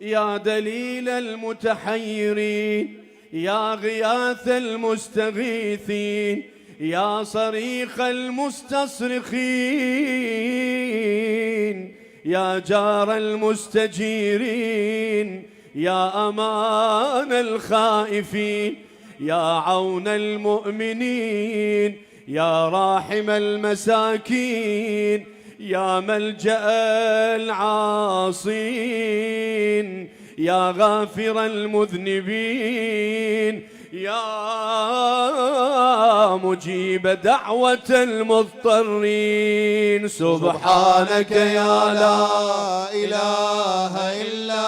يا دليل المتحيرين، يا غياث المستغيثين، يا صريخ المستصرخين، يا جار المستجيرين، يا أمان الخائفين، يا عون المؤمنين، يا راحم المساكين، يا ملجأ العاصين، يا غافر المذنبين، يا مجيب دعوة المضطرين. سبحانك يا لا إله إلا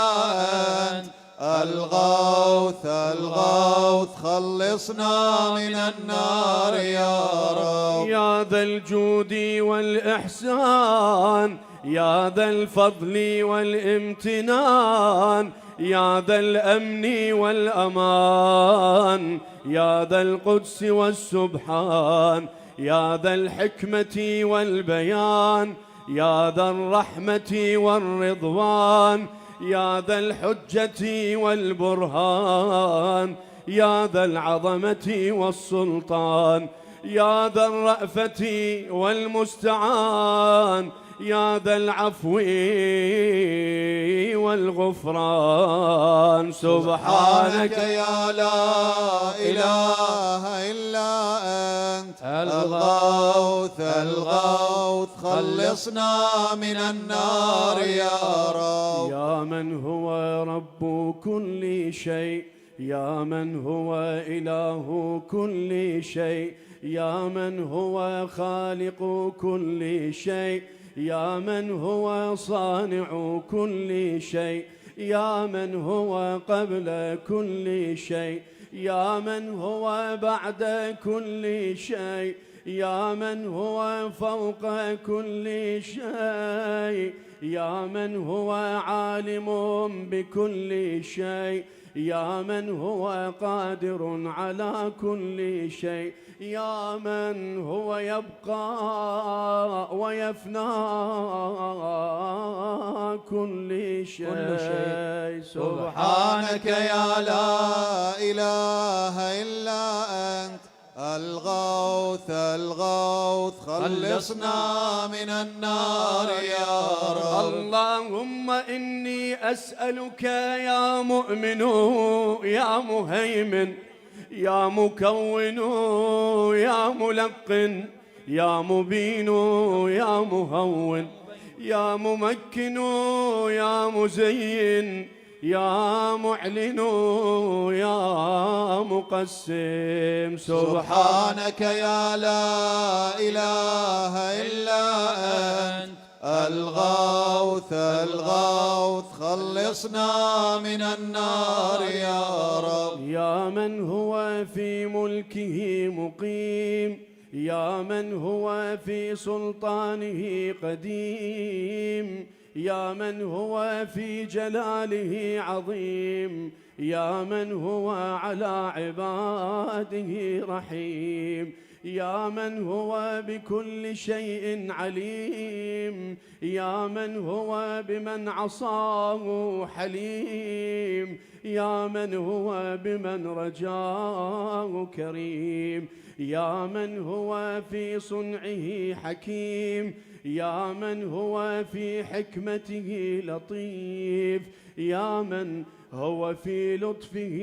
أنت الغوث الغوث، خلصنا من النار يا رب. يا ذا الجود والإحسان، يا ذا الفضل والامتنان، يا ذا الأمن والأمان، يا ذا القدس والسبحان، يا ذا الحكمة والبيان، يا ذا الرحمة والرضوان، يا ذا الحجة والبرهان، يا ذا العظمة والسلطان، يا ذا الرأفة والمستعان، يا ذا العفو والغفران. سبحانك يا لا إله إلا أنت الغوث الغوث، خلصنا من النار يا رب. يا من هو رب كل شيء، يا من هو إله كل شيء، يا من هو خالق كل شيء، يا من هو صانع كل شيء، يا من هو قبل كل شيء، يا من هو بعد كل شيء، يا من هو فوق كل شيء، يا من هو عالم بكل شيء، يا من هو قادر على كل شيء، يا من هو يبقى ويفنى كل شيء. سبحانك يا لا إله إلا أنت الغوث الغوث، خلصنا من النار يا رب. اللهم إني أسألك يا مؤمن يا مهيمن يا مكون يا ملقن يا مبين يا مهون يا ممكن يا مزين يا معلن يا مقسم. سبحانك يا لا إله إلا أنت الغوث الغوث، خلصنا من النار يا رب. يا من هو في ملكه مقيم، يا من هو في سلطانه قديم، يا من هو في جلاله عظيم، يا من هو على عباده رحيم، يا من هو بكل شيء عليم، يا من هو بمن عصاه حليم، يا من هو بمن رجاه كريم، يا من هو في صنعه حكيم، يا من هو في حكمته لطيف، يا من هو في لطفه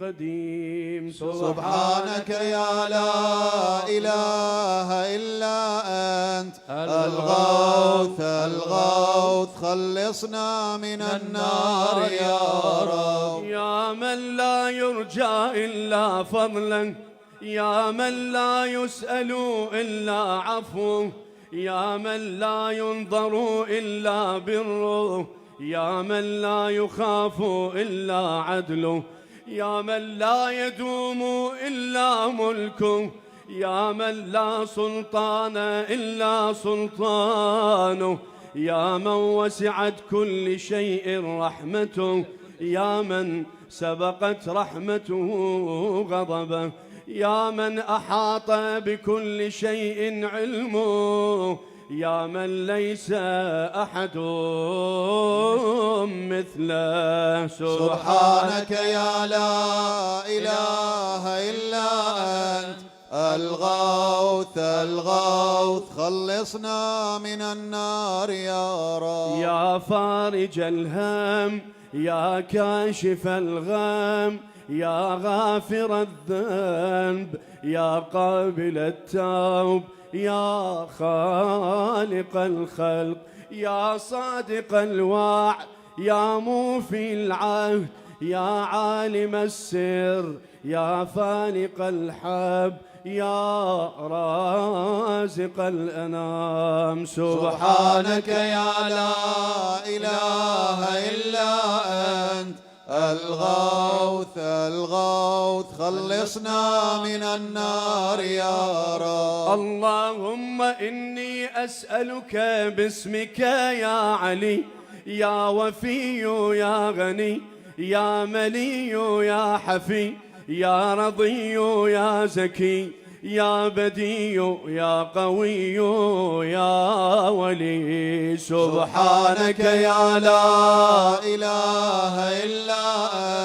قديم. سبحانك يا لا إله إلا أنت الغوث الغوث، خلصنا من النار يا رب. يا من لا يرجى إلا فضلا، يا من لا يسأل إلا عفوه، يا من لا ينظر إلا بره، يا من لا يخاف إلا عدله، يا من لا يدوم إلا ملكه، يا من لا سلطان إلا سلطانه، يا من وسعت كل شيء رحمته، يا من سبقت رحمته غضبه، يا من أحاط بكل شيء علمه، يا من ليس أحد مثله. سبحانك يا لا إله إلا أنت الغوث الغوث خلصنا من النار يا رب. يا فارج الهم يا كاشف الغم يا غافر الذنب يا قابل التوب يا خالق الخلق يا صادق الوعد يا موفي العهد يا عالم السر يا فالق الحب يا رازق الأنام. سبحانك يا لا إله إلا أنت الغوث الغوث خلصنا من النار يا رب. اللهم إني أسألك باسمك يا علي يا وفي يا غني يا ملي يا حفي يا رضي يا زكي يا بدي يا قوي يا ولي. سبحانك يا لا إله إلا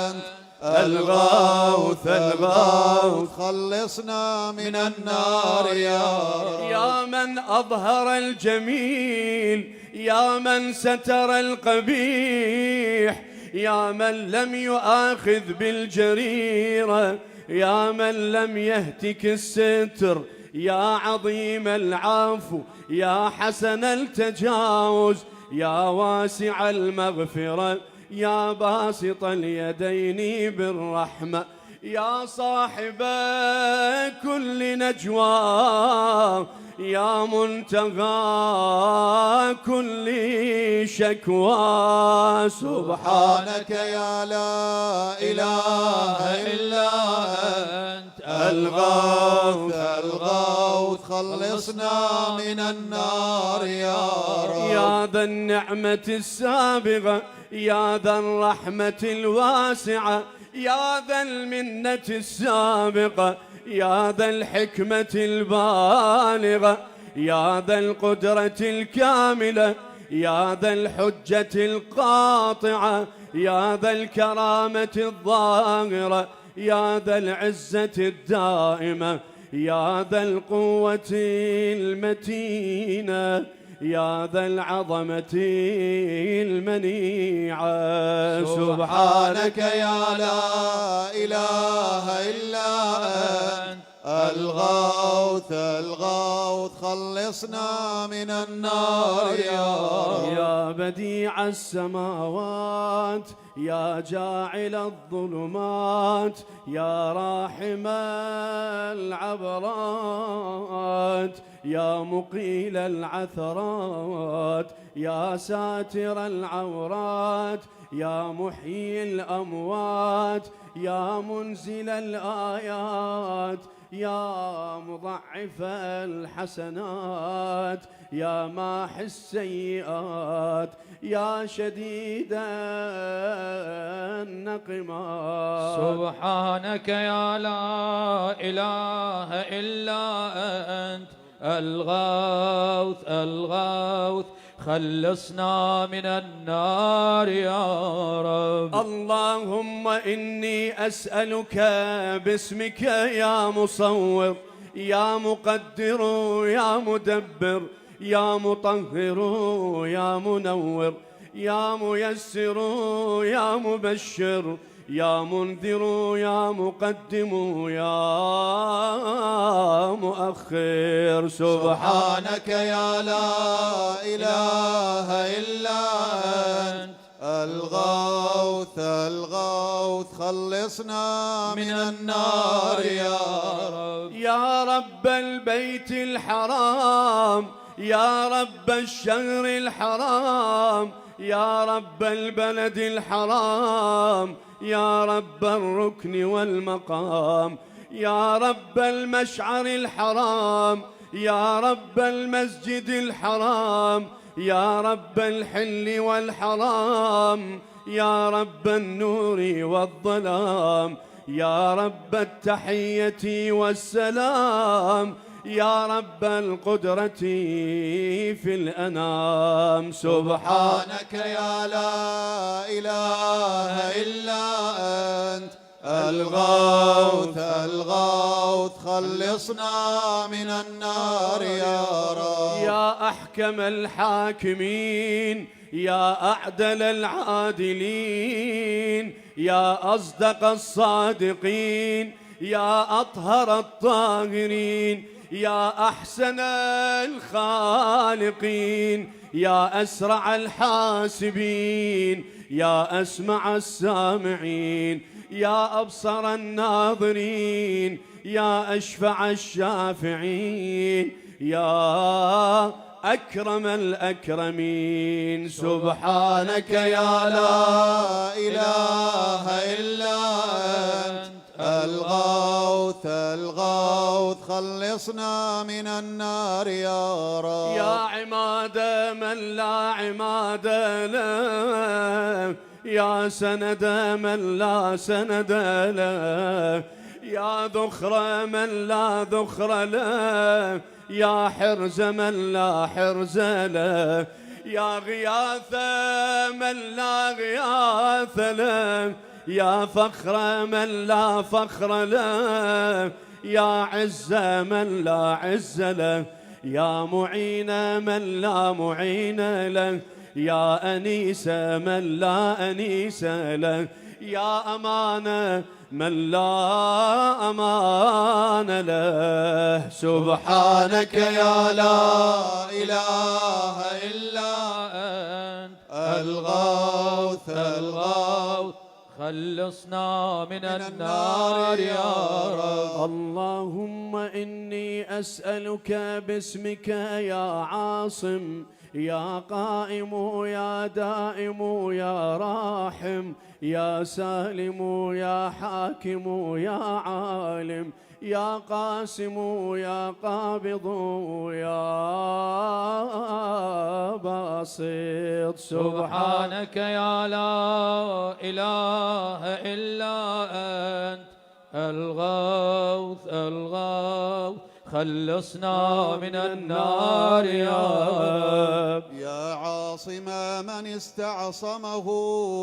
أنت الغوث الغوث خلصنا من النار يا رب. يا من أظهر الجميل يا من ستر القبيح يا من لم يؤاخذ بالجريرة يا من لم يهتك الستر يا عظيم العفو يا حسن التجاوز يا واسع المغفرة يا باسط اليدين بالرحمة يا صاحب كل نجوى يا منتهى كل شكوى. سبحانك يا لا إله إلا أنت الغوث الغوث خلصنا من النار يا رب. يا ذا النعمة السابغة يا ذا الرحمة الواسعة يا ذا المنة السابقة يا ذا الحكمة البالغة يا ذا القدرة الكاملة يا ذا الحجة القاطعة يا ذا الكرامة الظاهرة يا ذا العزة الدائمة يا ذا القوة المتينة يا ذا العظمة المنيعة. سبحانك يا لا إله إلا أنت الغوث الغوث خلصنا من النار يا رب. يا بديع السماوات يا جاعل الظلمات يا راحم العبرات يا مقيل العثرات يا ساتر العورات يا محيي الأموات يا منزل الآيات يا مضعف الحسنات يا ماحي السيئات يا شديد النقمات. سبحانك يا لا إله إلا أنت الغوث الغوث خلصنا من النار يا رب. اللهم إني أسألك باسمك يا مصور يا مقدر يا مدبر يا مطهر يا منور يا ميسر يا مبشر يا منذر يا مقدم يا مؤخر. سبحانك يا لا إله إلا أنت الغوث الغوث خلصنا من النار يا رب. يا رب البيت الحرام يا رب الشهر الحرام يا رب البلد الحرام يا رب الركن والمقام يا رب المشعر الحرام يا رب المسجد الحرام يا رب الحل والحرام يا رب النور والظلام يا رب التحية والسلام يا رب القدرة في الأنام. سبحانك يا لا إله إلا أنت الغوث الغوث خلصنا من النار يا رب. يا أحكم الحاكمين، يا أعدل العادلين، يا أصدق الصادقين، يا أطهر الطاهرين، يا أحسن الخالقين، يا أسرع الحاسبين، يا أسمع السامعين، يا أبصر الناظرين، يا أشفع الشافعين، يا أكرم الأكرمين. سبحانك يا لا إله إلا أنت الغوث الغوث خلصنا من النار يا رب. يا عماد من لا عماد له، يا سند من لا سند له، يا ذخر من لا ذخر له، يا حرز من لا حرز له، يا غياث من لا غياث له، يا فخر من لا فخر له، يا عز من لا عز له، يا معين من لا معين له، يا أنيس من لا أنيس له، يا أمان من لا أمان له. سبحانك يا لا إله إلا أنت الغوث الغوث خلصنا من النار يا رب. اللهم إني أسألك باسمك يا عاصم، يا قائم يا دائم يا راحم، يا سالم يا حاكم يا عالم، يا قاسم يا قابض يا باسط. سبحانك يا لا إله إلا أنت الغوث الغوث خلصنا من النار يا رب. يا عاصم من استعصمه،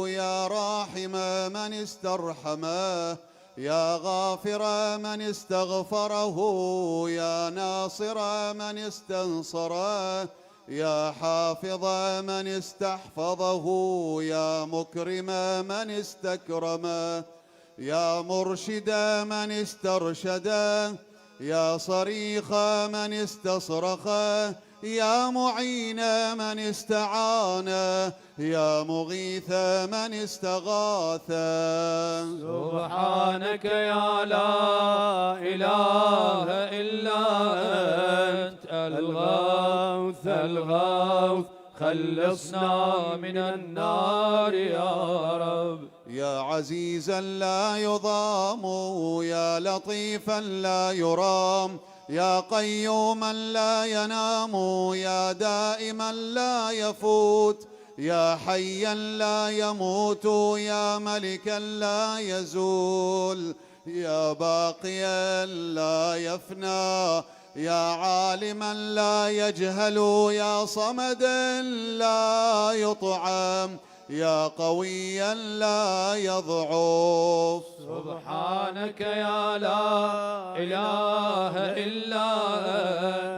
يا راحم من استرحمه، يا غافر من استغفره، يا ناصر من استنصره، يا حافظ من استحفظه، يا مكرم من استكرمه، يا مرشد من استرشده، يا صريخ من استصرخ، يا معين من استعان، يا مغيث من استغاث. سبحانك يا لا إله إلا أنت الغوث الغوث خلصنا من النار يا رب. يا عزيزا لا يضام، يا لطيفا لا يرام، يا قيوما لا ينام، يا دائما لا يفوت، يا حيا لا يموت، يا ملكا لا يزول، يا باقيا لا يفنى، يا عالما لا يجهل، يا صمدا لا يطعم، يا قويا لا يضعف. سبحانك يا لا إله إلا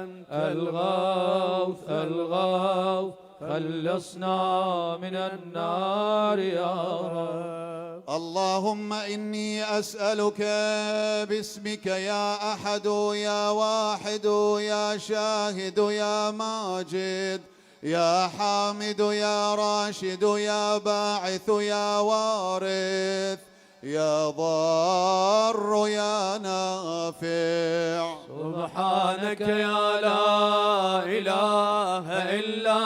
أنت الغوث الغوث خلصنا من النار يا رب. اللهم إني أسألك باسمك يا أحد يا واحد يا شاهد يا ماجد يا حامد يا راشد يا باعث يا وارث يا ضار يا نافع. سبحانك يا لا إله إلا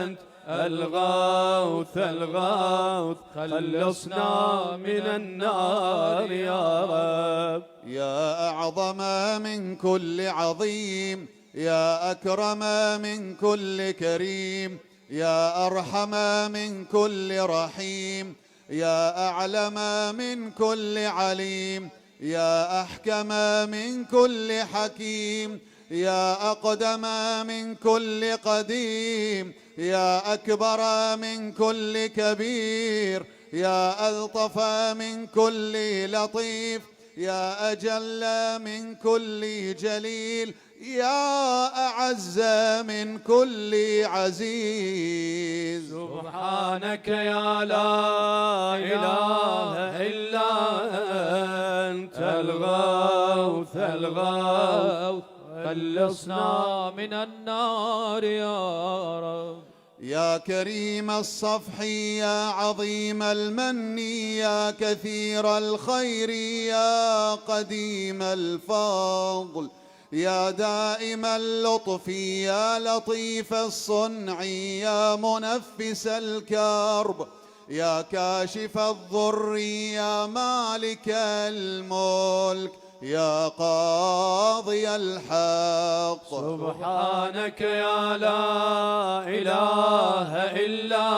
أنت الغوث الغوث خلصنا من النار يا رب. يا أعظم من كل عظيم، يا أكرم من كل كريم، يا أرحم من كل رحيم، يا أعلم من كل عليم، يا أحكم من كل حكيم، يا أقدم من كل قديم، يا أكبر من كل كبير، يا ألطف من كل لطيف، يا أجل من كل جليل، يا أعز من كل عزيز. سبحانك يا لا إله إلا أنت الغوث الغوث، خلصنا من النار يا رب. يا كريم الصفح يا عظيم المن، يا كثير الخير يا قديم الفضل، يا دائم اللطف يا لطيف الصنع، يا منفس الكرب، يا كاشف الضر يا مالك الملك، يا قاضي الحق. سبحانك يا لا إله إلا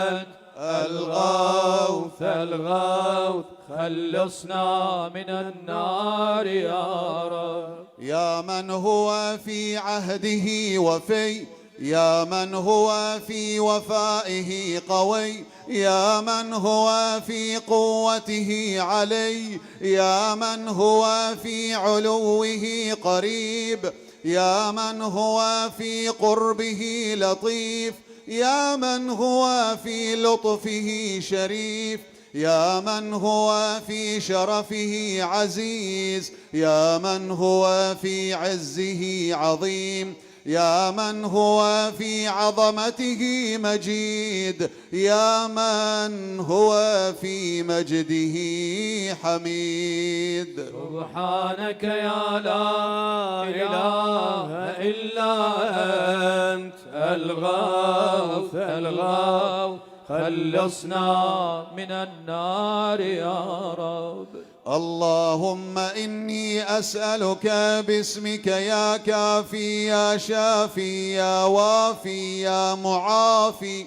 أنت الغوث الغوث، خلصنا من النار يا رب. يا من هو في عهده وفي، يا من هو في وفائه قوي، يا من هو في قوته علي، يا من هو في علوه قريب، يا من هو في قربه لطيف، يا من هو في لطفه شريف، يا من هو في شرفه عزيز، يا من هو في عزه عظيم، يا من هو في عظمته مجيد، يا من هو في مجده حميد. سبحانك يا لا إله إلا أنت الغوث الغوث، خلصنا من النار يا رب. اللهم إني أسألك باسمك يا كافي يا شافي يا وافي يا معافي،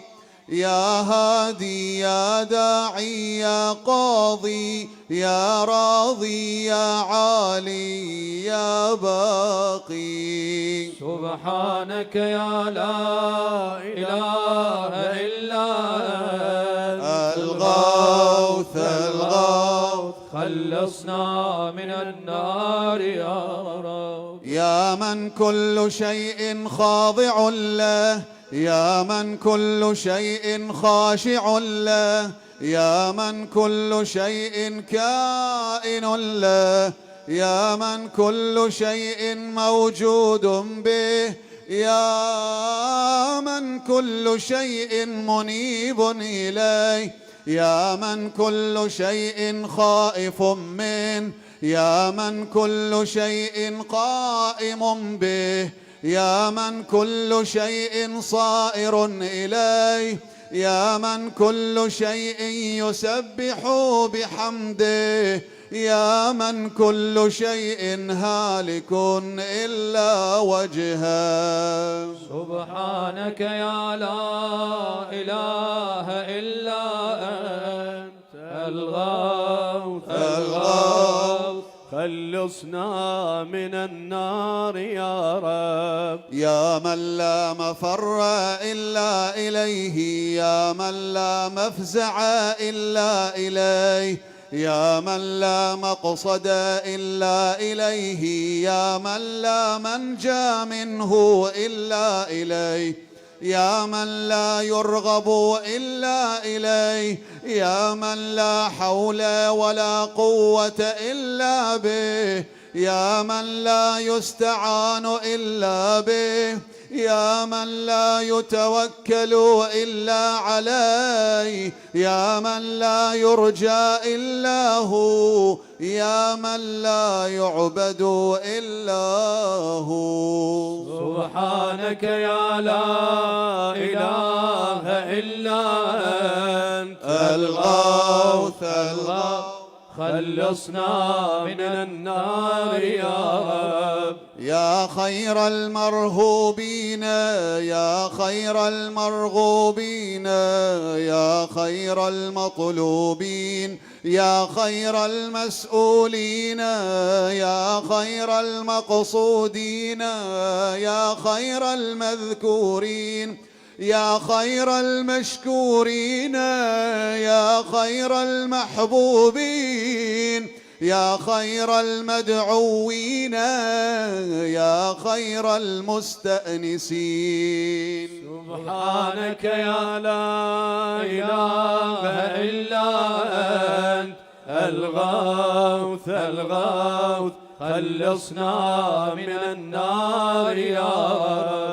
يا هادي يا داعي يا قاضي يا راضي يا عالي يا باقي. سبحانك يا لا إله إلا أنت الغوث الغوث، خلصنا من النار يا رب. يا من كل شيء خاضع له، يا من كل شيء خاشع له، يا من كل شيء كائن له، يا من كل شيء موجود به، يا من كل شيء منيب إليه، يا من كل شيء خائف منه، يا من كل شيء قائم به، يا من كل شيء صائر إليه، يا من كل شيء يسبح بحمده، يا من كل شيء هالك إلا وجهه. سبحانك يا لا إله إلا أنت الغوث الغوث، خلصنا من النار يا رب. يا من لا مفر إلا إليه، يا من لا مفزع إلا إليه، يا من لا مقصد إلا إليه، يا من لا منجى منه إلا إليه، يا من لا يرغب إلا إليه، يا من لا حول ولا قوة إلا به، يا من لا يستعان إلا به، يا من لا يتوكل إلا عليه، يا من لا يرجى إلا هو، يا من لا يعبد إلا هو. سبحانك يا لا إله إلا أنت الغوث الغوث، خلصنا من النار يا رب. يا خير المرهوبين يا خير المرغوبين يا خير المطلوبين يا خير المسؤولين يا خير المقصودين يا خير المذكورين يا خير المشكورين يا خير المحبوبين يا خير المدعوين يا خير المستأنسين. سبحانك يا لا إله إلا أنت الغوث الغوث خلصنا من النار يا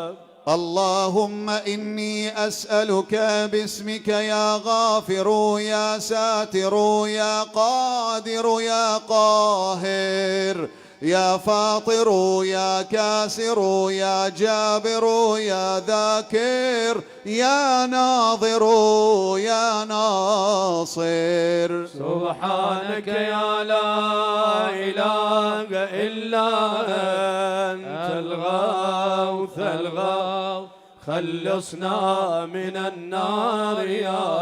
رب. اللهم إني أسألك باسمك يا غافر يا ساتر يا قادر يا قاهر يا فاطر يا كاسر يا جابر يا ذاكر يا ناظر يا ناصر. سبحانك يا لا إله إلا أنت الغوث الغوث خلصنا من النار يا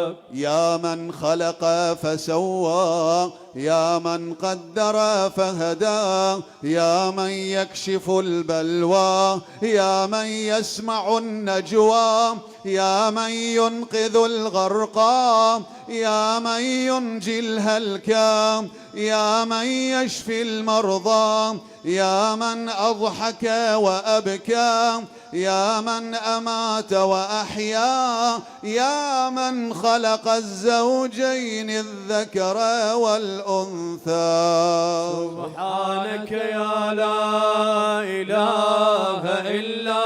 رب. يا من خلق فسوى يا من قدر فهدى يا من يكشف البلوى يا من يسمع النجوى يا من ينقذ الغرقى يا من ينجي الهلكى يا من يشفي المرضى يا من أضحك وأبكى يا من أمات وأحيا يا من خلق الزوجين الذكر والأنثى. سبحانك يا لا إله إلا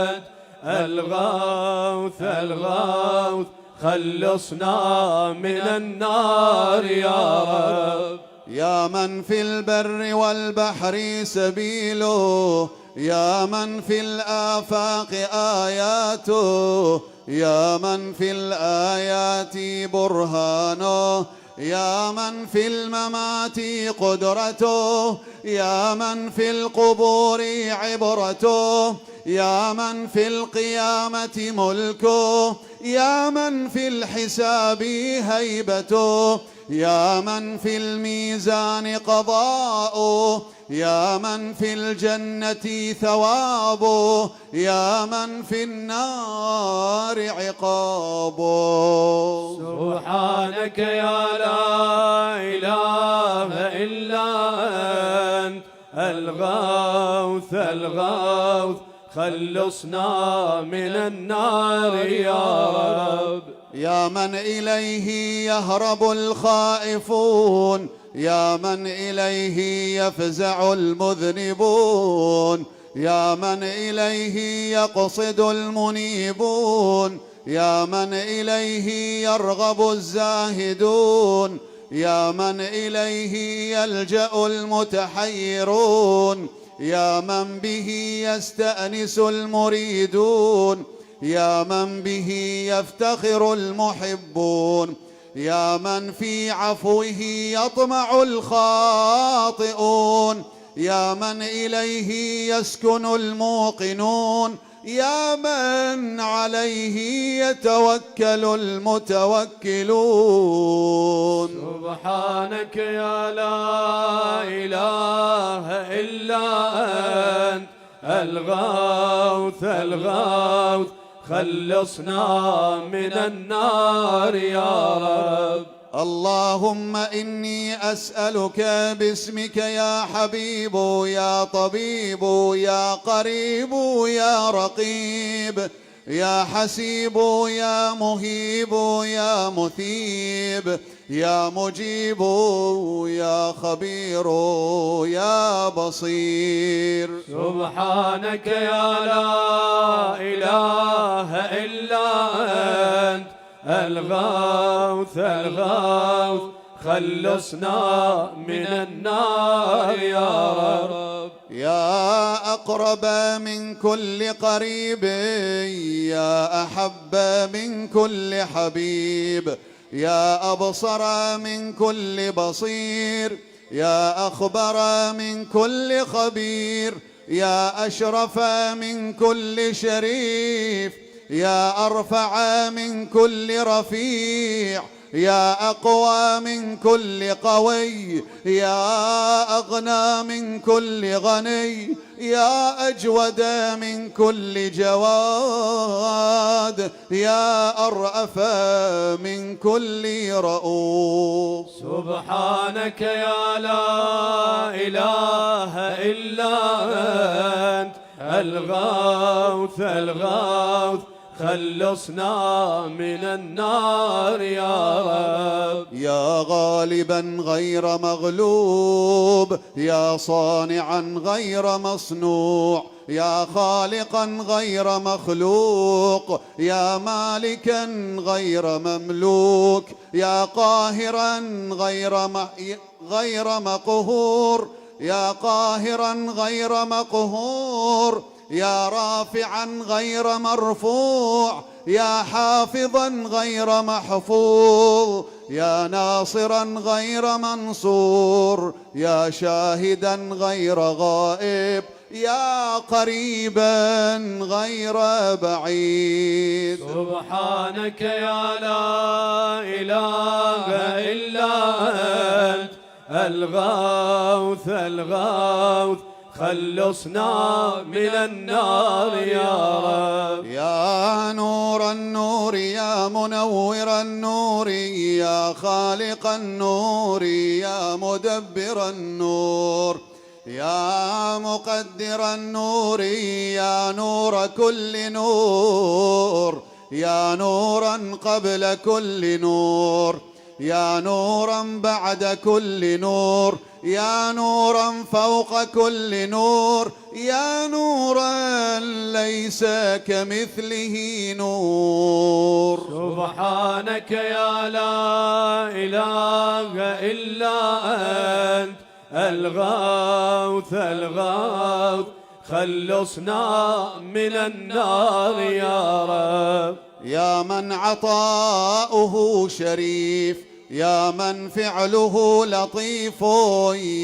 أنت الغوث الغوث خلصنا من النار يا رب. يا من في البر والبحر سبيله يا من في الآفاق آياته يا من في الآيات برهانه يا من في الممات قدرته يا من في القبور عبرته يا من في القيامة ملكه يا من في الحساب هيبته يا من في الميزان قضاؤه يا من في الجنة ثوابه يا من في النار عقابه. سبحانك يا لا إله إلا أنت الغوث الغوث خلصنا من النار يا رب. يا من إليه يهرب الخائفون يا من إليه يفزع المذنبون يا من إليه يقصد المنيبون يا من إليه يرغب الزاهدون يا من إليه يلجأ المتحيرون يا من به يستأنس المريدون يا من به يفتخر المحبون يا من في عفوه يطمع الخاطئون يا من إليه يسكن الموقنون يا من عليه يتوكل المتوكلون. سبحانك يا لا إله إلا أنت الغوث الغوث خلصنا من النار يا رب. اللهم إني أسألك باسمك يا حبيب يا طبيب يا قريب يا رقيب يا حسيب يا مهيب يا مثيب يا مجيب يا خبير يا بصير. سبحانك يا لا إله إلا أنت الغوث الغوث خلصنا من النار يا رب. يا أقرب من كل قريب يا أحب من كل حبيب يا أبصر من كل بصير، يا أخبر من كل خبير، يا أشرف من كل شريف، يا أرفع من كل رفيع، يا أقوى من كل قوي، يا أغنى من كل غني، يا أجود من كل جواد، يا أرأف من كل رؤوف. سبحانك يا لا إله إلا أنت الغوث الغوث، خلصنا من النار يا رب. يا غالبا غير مغلوب، يا صانعا غير مصنوع، يا خالقا غير مخلوق، يا مالكا غير مملوك، يا قاهرا غير مقهور، يا قاهرا غير مقهور، يا رافعا غير مرفوع، يا حافظا غير محفوظ، يا ناصرا غير منصور، يا شاهدا غير غائب، يا قريبا غير بعيد. سبحانك يا لا إله إلا أنت الغوث الغوث، خلصنا من النار يا رب. يا نور النور، يا منور النور، يا خالق النور، يا مدبر النور، يا مقدر النور، يا نور كل نور، يا نورا قبل كل نور، يا نورا بعد كل نور، يا نورا فوق كل نور، يا نورا ليس كمثله نور. سبحانك يا لا إله إلا أنت الغوث الغوث، خلصنا من النار يا رب. يا من عطاؤه شريف، يا من فعله لطيف،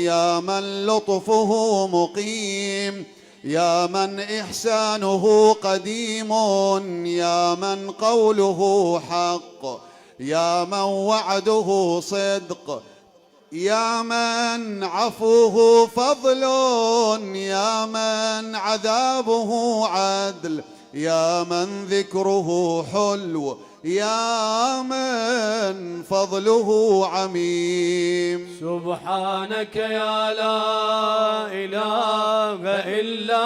يا من لطفه مقيم، يا من إحسانه قديم، يا من قوله حق، يا من وعده صدق، يا من عفوه فضل، يا من عذابه عدل، يا من ذكره حلو، يا من فضله عميم. سبحانك يا لا إله إلا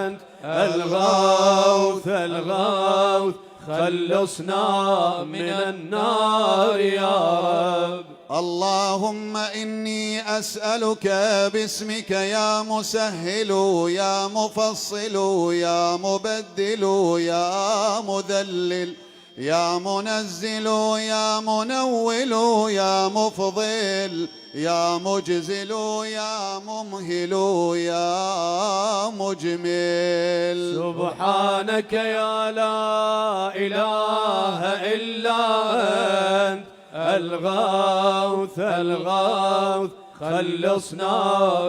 أنت الغوث الغوث، خلصنا من النار يا رب. اللهم إني أسألك باسمك يا مسهل، يا مفصل، يا مبدل، يا مذلل، يا منزل، يا منول، يا مفضل، يا مجزل، يا ممهل، يا مجمل. سبحانك يا لا إله إلا أنت الغوث الغوث، خلصنا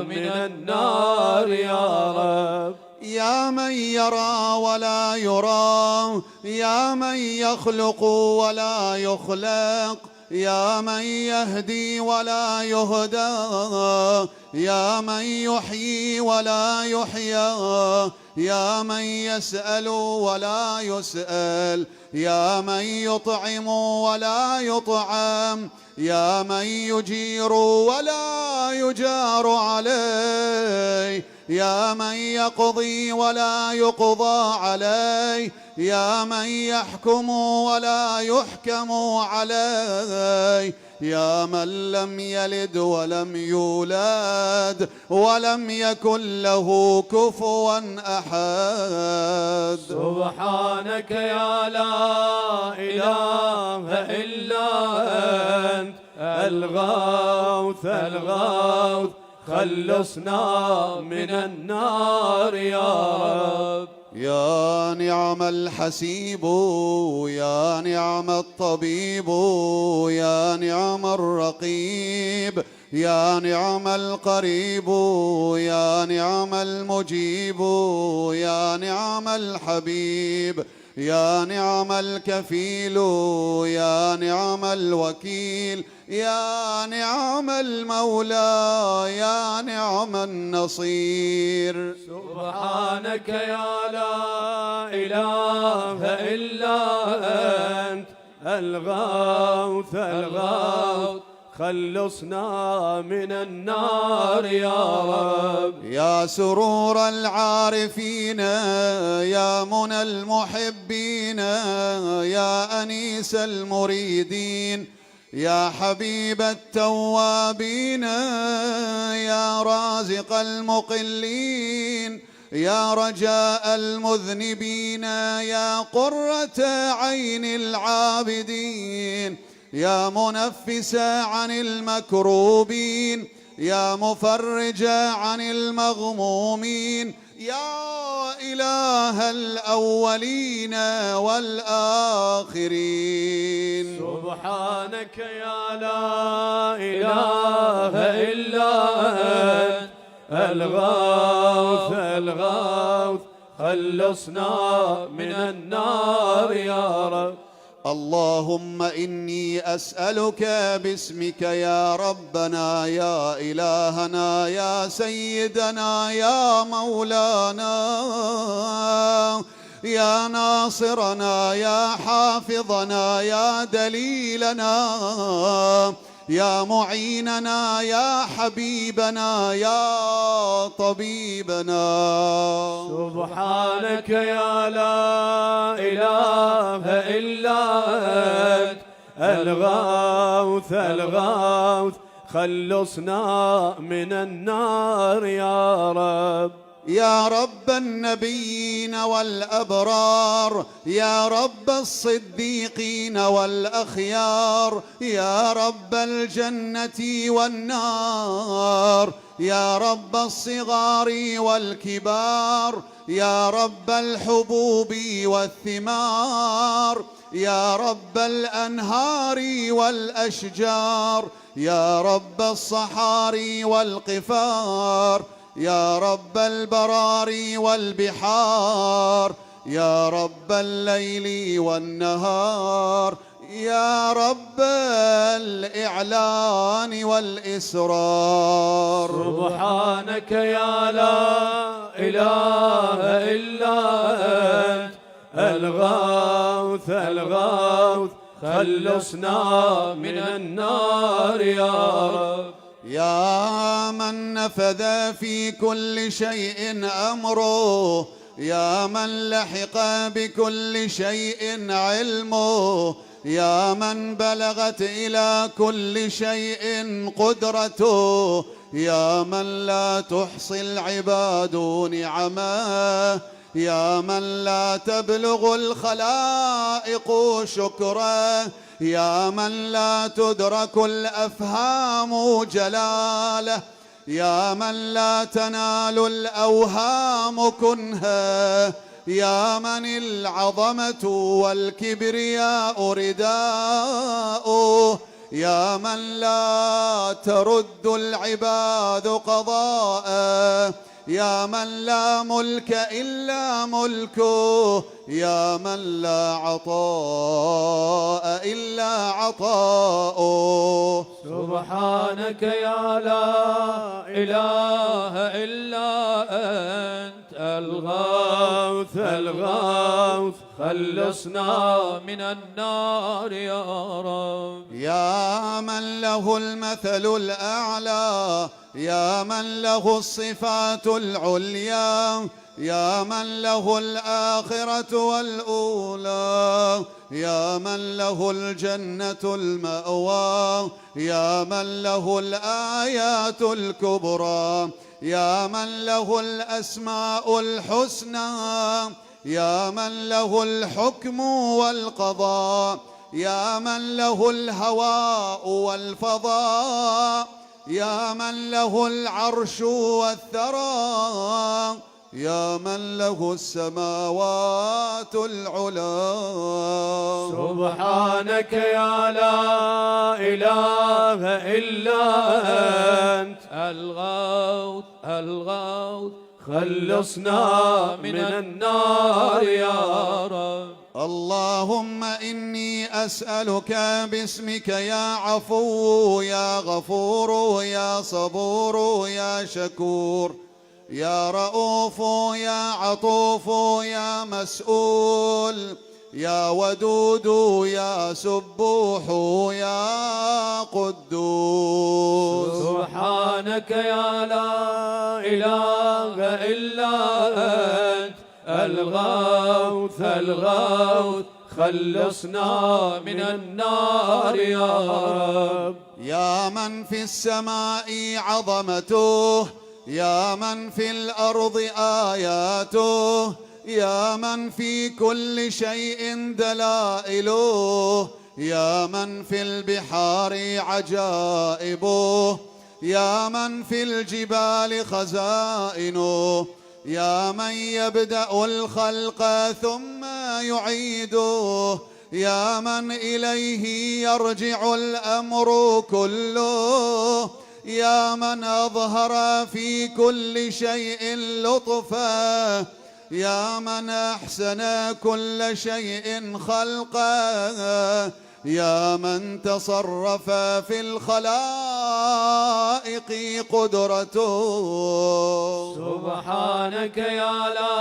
من النار يا رب. يا من يرى ولا يرى، يا من يخلق ولا يخلق، يا من يهدي ولا يهدى، يا من يحيي ولا يحيى، يا من يسأل ولا يسأل، يا من يطعم ولا يطعم، يا من يجير ولا يجار عليه، يا من يقضي ولا يقضى عليه، يا من يحكم ولا يحكم عليه، يا من لم يلد ولم يولد ولم يكن له كفوا أحد. سبحانك يا لا إله إلا أنت الغوث الغوث، خلصنا من النار يا رب. يا نعم الحسيب يا نعم الطبيب يا نعم الرقيب يا نعم القريب يا نعم المجيب يا نعم الحبيب يا نعم الكفيل يا نعم الوكيل يا نعم المولى يا نعم النصير. سبحانك يا لا إله إلا أنت الغوث الغوث خلصنا من النار يا رب. يا سرور العارفين يا منى المحبين يا أنيس المريدين يا حبيب التوابين يا رازق المقلين يا رجاء المذنبين يا قرة عين العابدين يا منفس عن المكروبين يا مفرج عن المغمومين يا إله الأولين والآخرين. سبحانك يا لا إله إلا أنت الغوث الغوث خلصنا من النار يا رب. اللهم إني أسألك باسمك يا ربنا يا إلهنا يا سيدنا يا مولانا يا ناصرنا يا حافظنا يا دليلنا يا معيننا يا حبيبنا يا طبيبنا. سبحانك يا لا إله إلا أنت الغوث الغوث خلصنا من النار يا رب. يا رب النبيين والأبرار يا رب الصديقين والأخيار يا رب الجنة والنار يا رب الصغار والكبار يا رب الحبوب والثمار يا رب الأنهار والأشجار يا رب الصحاري والقفار يا رب البراري والبحار يا رب الليل والنهار يا رب الإعلان والإسرار. سبحانك يا لا إله إلا أنت الغوث الغوث خلصنا من النار يا رب. يا من نفذ في كل شيء أمره يا من لحق بكل شيء علمه يا من بلغت إلى كل شيء قدرته يا من لا تحصي العباد نعمه يا من لا تبلغ الخلائق شكره يا من لا تدرك الأفهام جلاله يا من لا تنال الأوهام كنها يا من العظمة والكبرياء رداؤه يا من لا ترد العباد قضاءه يا من لا ملك إلا ملكه يا من لا عطاء إلا عطاؤه. سبحانك يا لا إله إلا أنت الغوث الغوث خلصنا من النار يا رب. يا من له المثل الأعلى يا من له الصفات العليا يا من له الآخرة والأولى يا من له الجنة المأوى يا من له الآيات الكبرى يا من له الأسماء الحسنى يا من له الحكم والقضاء يا من له الهواء والفضاء يا من له العرش والثرى يا من له السماوات العلا. سبحانك يا لا إله إلا أنت الغوث الغوث خلصنا من النار يا رب. اللهم إني أسألك باسمك يا عفو يا غفور يا صبور يا شكور يا رؤوف يا عطوف يا مسؤول يا ودود يا سبوح يا قدوس. سبحانك يا لا إله إلا أنت الغوث الغوث خلصنا من النار يا رب. يا من في السماء عظمته يا من في الأرض آياته يا من في كل شيء دلائله يا من في البحار عجائبه يا من في الجبال خزائنه يا من يبدأ الخلق ثم يعيده يا من إليه يرجع الأمر كله يا من أظهر في كل شيء لطفا يا من أحسن كل شيء خلقا يا من تصرف في الخلائق قدرته. سبحانك يا لا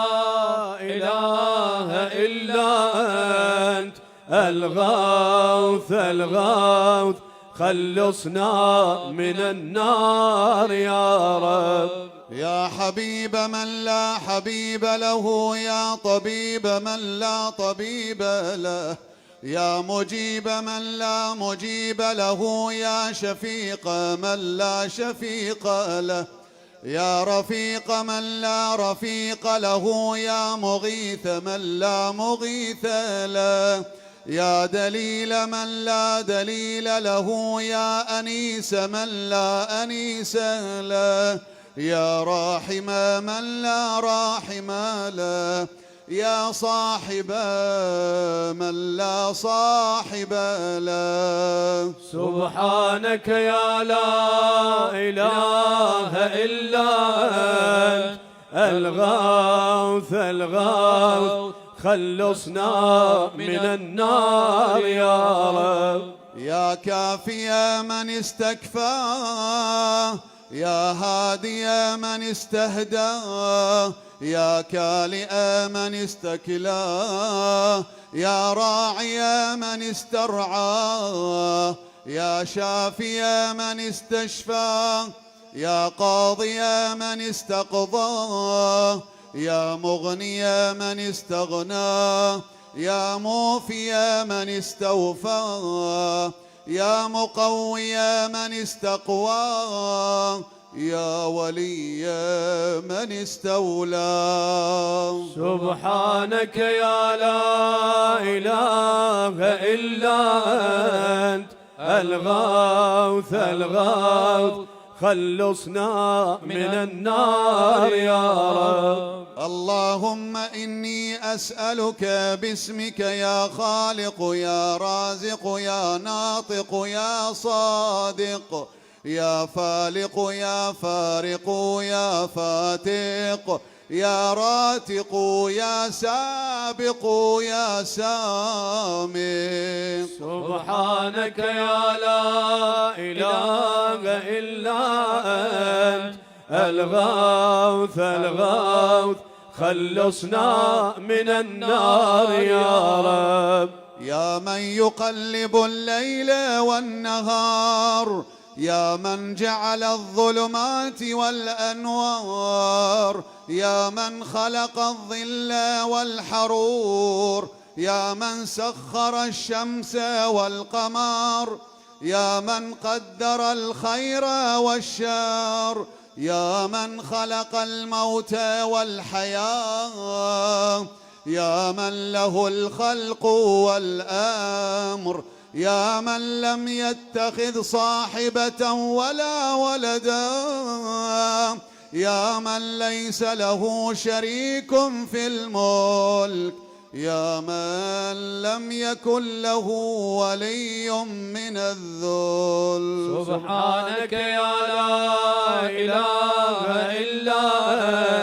إله إلا أنت الغوث الغوث خلصنا من النار يا رب. يا حبيب من لا حبيب له يا طبيب من لا طبيب له يا مجيب من لا مجيب له يا شفيق من لا شفيق له يا رفيق من لا رفيق له يا مغيث من لا مغيث له يا دليل من لا دليل له يا أنيس من لا أنيس له يا راحم من لا راحم له يا صاحب من لا صاحب له. سبحانك يا لا إله إلا أنت الغوث الغوث خلصنا من النار يا رب. يا كافي من استكفى يا هادي من استهدى يا كالئ من استكلى يا راعي من استرعى يا شافي من استشفى يا قاضي من استقضى يا مغني من استغنى يا موفي من استوفى يا مقوي من استقوى يا ولي من استولى. سبحانك يا لا إله إلا أنت الغوث الغوث خلصنا من النار يا رب. اللهم إني أسألك باسمك يا خالق يا رازق يا ناطق يا صادق يا فالق يا فارق يا فاتق يا راتق يا سابق يا سامق. سبحانك يا لا إله إلا أنت الغوث الغوث خلصنا من النار يا رب. يا من يقلب الليل والنهار يا من جعل الظلمات والأنوار يا من خلق الظل والحرور يا من سخر الشمس والقمر يا من قدر الخير والشر يا من خلق الموت والحياة يا من له الخلق والأمر يا من لم يتخذ صاحبة ولا ولدا يا من ليس له شريك في الملك، يا من لم يكن له ولي من الذل. سبحانك يا لا إله إلا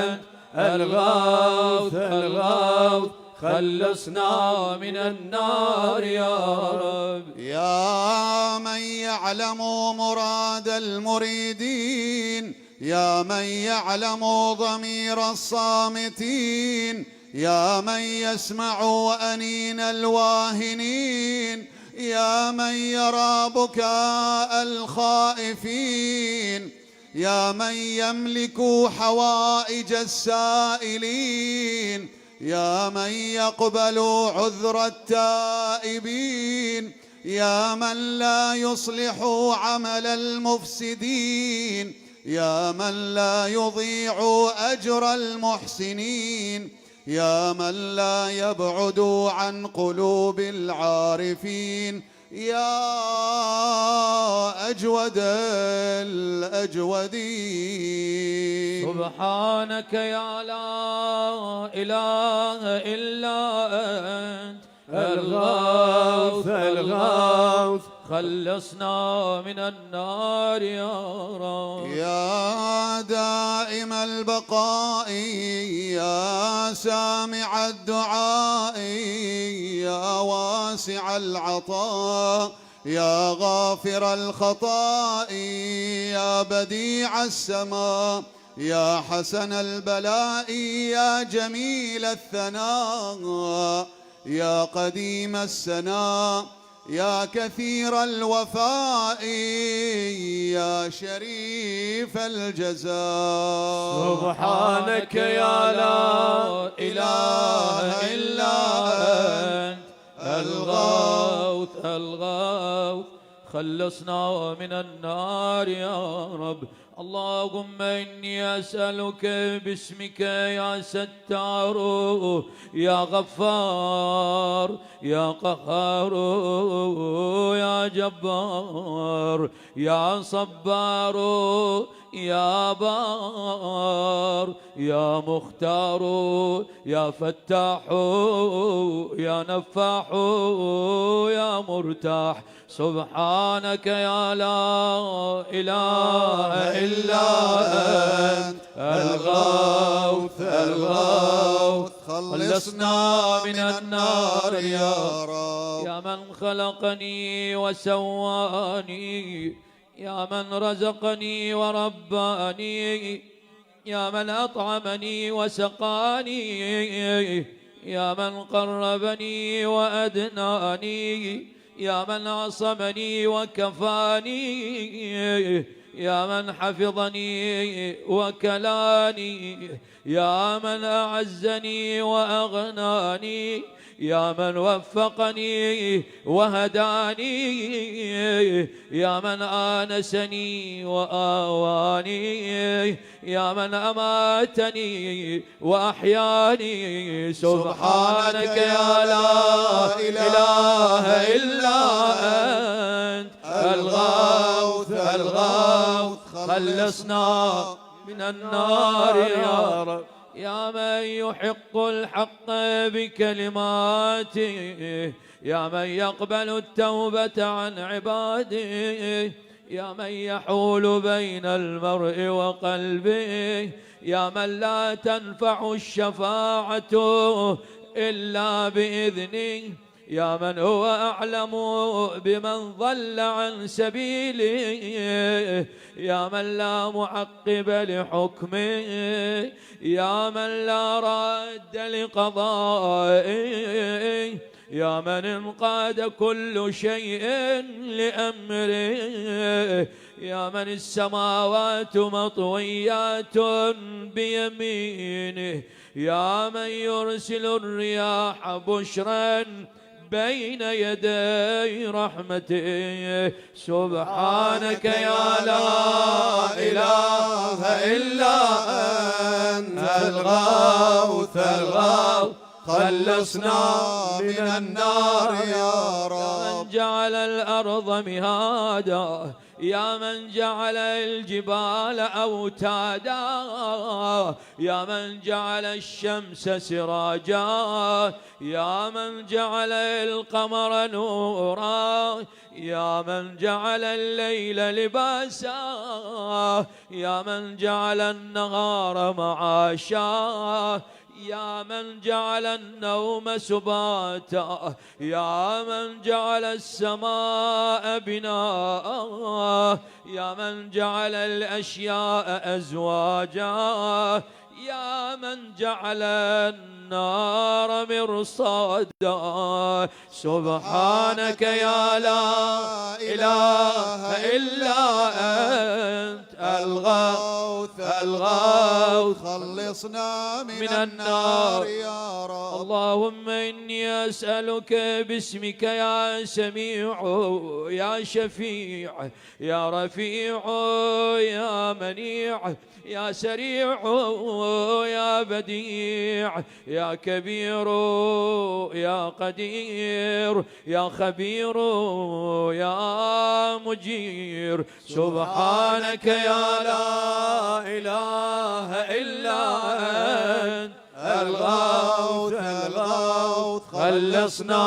أنت الغوث الغوث خلصنا من النار يا رب. يا من يعلم مراد المريدين، يا من يعلم ضمير الصامتين، يا من يسمع أنين الواهنين، يا من يرى بكاء الخائفين، يا من يملك حوائج السائلين، يا من يقبل عذر التائبين، يا من لا يصلح عمل المفسدين، يا من لا يضيع أجر المحسنين، يا من لا يبعد عن قلوب العارفين، يا أجود الأجودين. سبحانك يا لا إله إلا أنت الغوث الغوث خلصنا من النار يا رب. يا دائم البقاء، يا سامع الدعاء، يا واسع العطاء، يا غافر الخطاء، يا بديع السماء، يا حسن البلاء، يا جميل الثناء، يا قديم السناء، يا كثير الوفاء، يا شريف الجزاء. سبحانك يا لا إله إلا أنت الغوث الغوث خلصنا من النار يا رب. اللهم إني أسألك باسمك يا ستار يا غفار يا قهار يا جبار يا صبار يا بار يا مختار يا فتاح يا نفاح يا مرتاح. سبحانك يا لا إله إلا أنت الغوث الغوث خلصنا من النار يا رب. يا من خلقني وسواني، يا من رزقني ورباني، يا من أطعمني وسقاني، يا من قربني وأدناني، يا من عصمني وكفاني، يا من حفظني وكلاني، يا من أعزني وأغناني، يا من وفقني وهداني، يا من آنسني وآواني، يا من أماتني وأحياني. سبحانك يا لا إله إلا أنت الغوث الغوث خلصنا من النار يا رب. يا من يحق الحق بكلماته، يا من يقبل التوبة عن عباده، يا من يحول بين المرء وقلبه، يا من لا تنفع الشفاعة إلا بإذنه، يا من هو أعلم بمن ضل عن سبيله، يا من لا معقب لحكمه، يا من لا راد لقضائه، يا من انقاد كل شيء لأمره، يا من السماوات مطويات بيمينه، يا من يرسل الرياح بشرا بين يدي رحمته. سبحانك يا لا إله إلا أنت الغوث الغوث خلصنا من النار يا رب. من جعل الأرض مهادا، يا من جعل الجبال أوتادا، يا من جعل الشمس سراجا، يا من جعل القمر نورا، يا من جعل الليل لباسا، يا من جعل النهار معاشا، يا من جعل النوم سباتا، يا من جعل السماء بناء، يا من جعل الأشياء أزواجا، يا من جعل النار مرصادا. سبحانك يا لا إله إلا أنت الغوث الغوث، خلصنا من النار يا رب. اللهم إني أسألك باسمك يا سميع يا شفيع يا رفيع يا منيع يا سريع يا بديع يا كبير يا قدير يا خبير يا مجير. سبحانك يا لا إله إلا أنت الغوث الغوث، خلصنا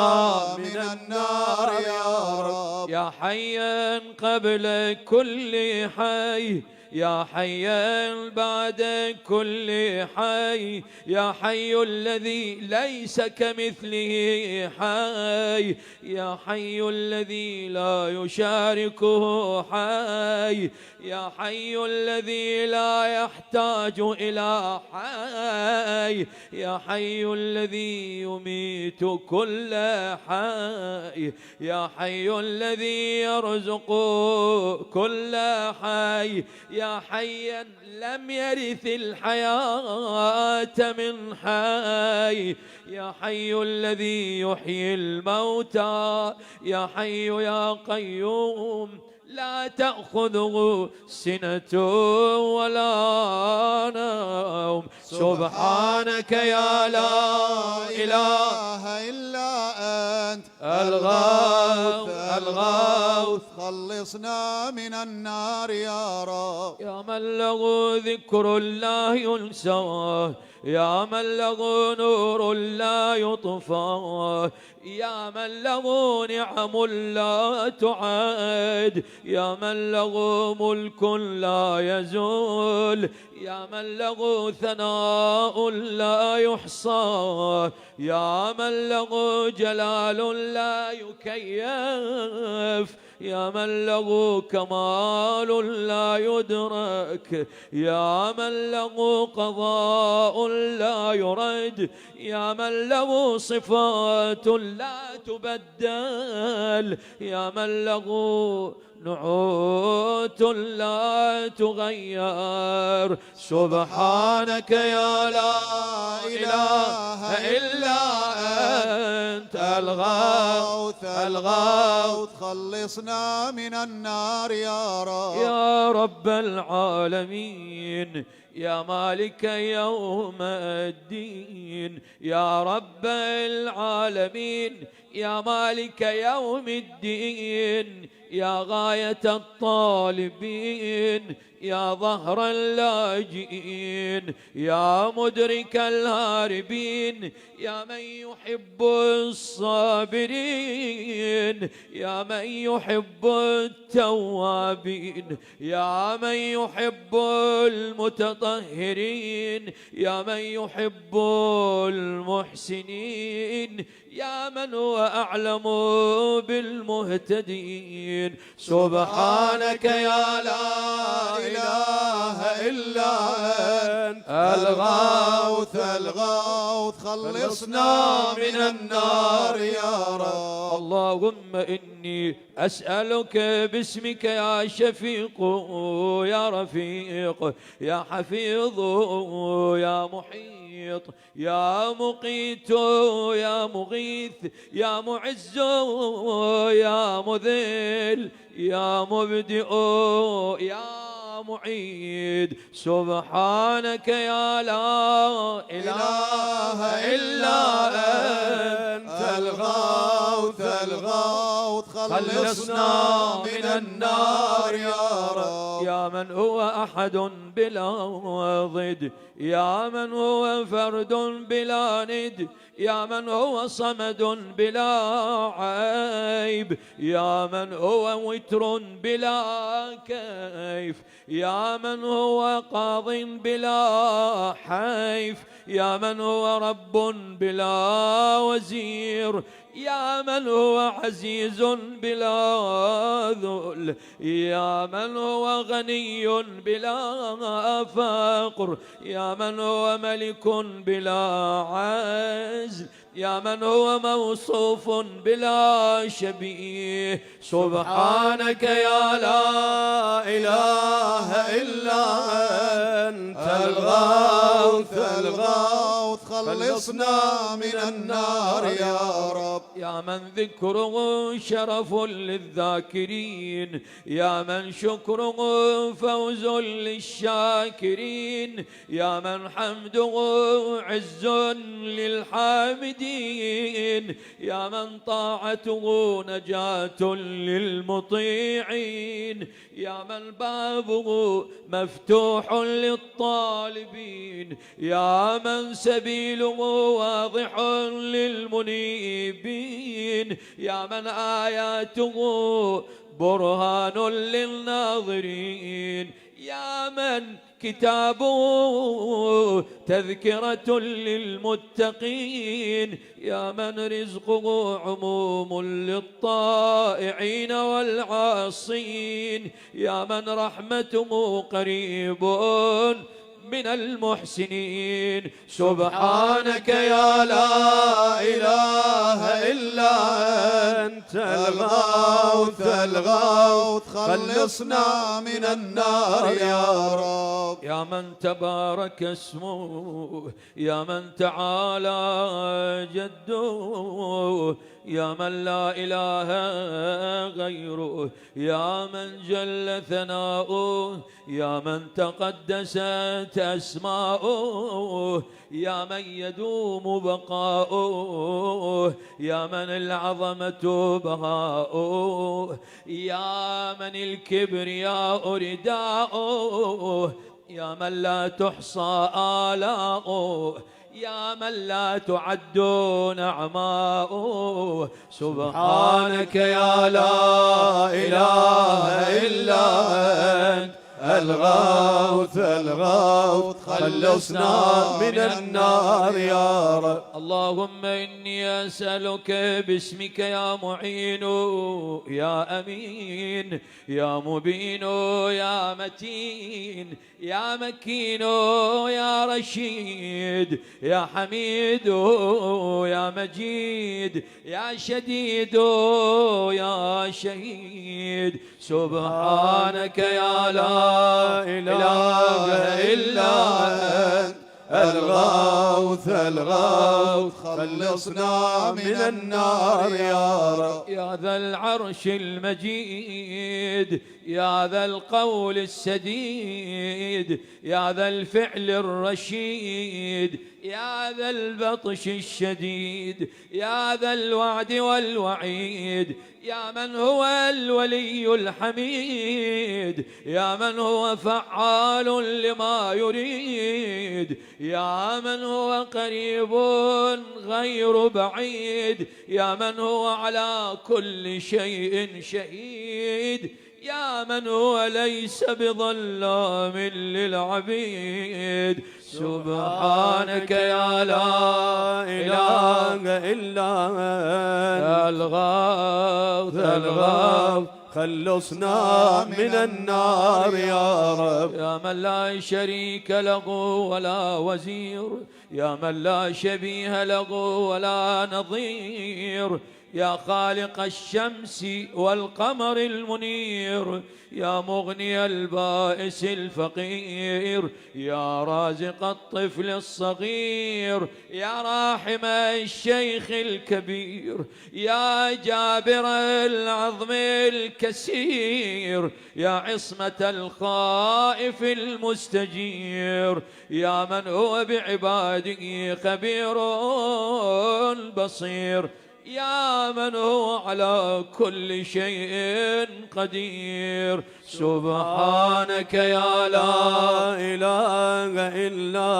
من النار يا رب. يا حيا قبل كل حي، يا حيا بعد كل حي، يا حي الذي ليس كمثله حي، يا حي الذي لا يشاركه حي، يا حي الذي لا يحتاج إلى حي، يا حي الذي يميت كل حي، يا حي الذي يرزق كل حي، يا حيا لم يرث الحياة من حي، يا حي الذي يحيي الموتى، يا حي يا قيوم لا تأخذه سنة ولا نوم. سبحانك يا لا إله إلا أنت الغوث الغوث، خلصنا من النار يا رب. يا من له ذكر لا ينسى، يا من له نور لا يطفى، يا من له نعم لا تعد، يا من له ملك لا يزول، يا من له ثناء لا يحصى، يا من له جلال لا يكيف، يا من له كمال لا يدرك، يا من له قضاء لا يرد، يا من له صفات لا تبدل، يا من له نعوت لا تغير. سبحانك يا لا إله إلا أنت الغوث الغوث، خلصنا من النار يا رب. يا رب العالمين، يا مالك يوم الدين، يا رب العالمين، يا مالك يوم الدين، يا غاية الطالبين، يا ظهر اللاجئين، يا مدرك الهاربين، يا من يحب الصابرين، يا من يحب التوابين، يا من يحب المتطهرين، يا من يحب المحسنين، يا من هو أعلم بالمهتدين. سبحانك يا لا إله إلا أنت الغوث الغوث، خلصنا من النار يا رب. اللهم إني أسألك باسمك يا شفيق يا رفيق يا حفيظ يا محيط يا مقيت يا مغيث يا معز يا مذل يا مبدئ يا معيد. سبحانك يا لا إله إلا أنت أنت الغوث الغوث خلصنا من النار يا رب. يا من هو أحد بلا ضد، يا من هو فرد بلا ند، يا من هو صمد بلا عيب، يا من هو وتر بلا كيف، يا من هو قاض بلا حيف، يا من هو رب بلا وزير، يا من هو عزيز بلا ذل، يا من هو غني بلا فقر، يا من هو ملك بلا عزل، يا من هو موصوف بلا شبيه. سبحانك يا لا إله إلا أنت الغوث الغوث خلصنا من النار يا رب. يا من ذكره شرف للذاكرين، يا من شكره فوز للشاكرين، يا من حمده عز للحامدين، يا من طاعته نجاة للمطيعين، يا من بابه مفتوح للطالبين، يا من سبيله واضح للمنيبين، يا من آياته برهان للناظرين، يا من كتابه تذكرة للمتقين، يا من رزقه عموم للطائعين والعاصين، يا من رحمته قريب من المحسنين. سبحانك يا لا إله إلا أنت الغوث الغوث خلصنا من النار يا رب. يا من تبارك اسمه، يا من تعالى جده، يا من لا إله غيره، يا من جل ثناؤه، يا من تقدست أسماؤه، يا من يدوم بقاؤه، يا من العظمة بهاؤه، يا من الكبرياء رداؤه، يا من لا تحصى آلاؤه، يا من لا تعد نعماؤه. سبحانك يا لا إله إلا أنت الغوث الغوث خلصنا من النار يا رب. اللهم إني أسألك باسمك يا معين يا أمين يا مبين يا متين يا مكين يا رشيد يا حميد يا مجيد يا شديد يا شهيد. سبحانك يا لا إله إلا أنت الغوث الغوث خلصنا من النار يا رب. يا ذا العرش المجيد، يا ذا القول السديد، يا ذا الفعل الرشيد، يا ذا البطش الشديد، يا ذا الوعد والوعيد، يا من هو الولي الحميد، يا من هو فعال لما يريد، يا من هو قريب غير بعيد، يا من هو على كل شيء شهيد، يا من هو ليس بظلام للعبيد. سبحانك يا لا إله إلا أنت الغوث الغوث خلصنا من النار يا رب. يا من لا شريك له ولا وزير، يا من لا شبيه له ولا نظير، يا خالق الشمس والقمر المنير، يا مغني البائس الفقير، يا رازق الطفل الصغير، يا راحم الشيخ الكبير، يا جابر العظم الكسير، يا عصمة الخائف المستجير، يا من هو بعباده خبير بصير، يا من هو على كل شيء قدير. سبحانك يا لا إله إلا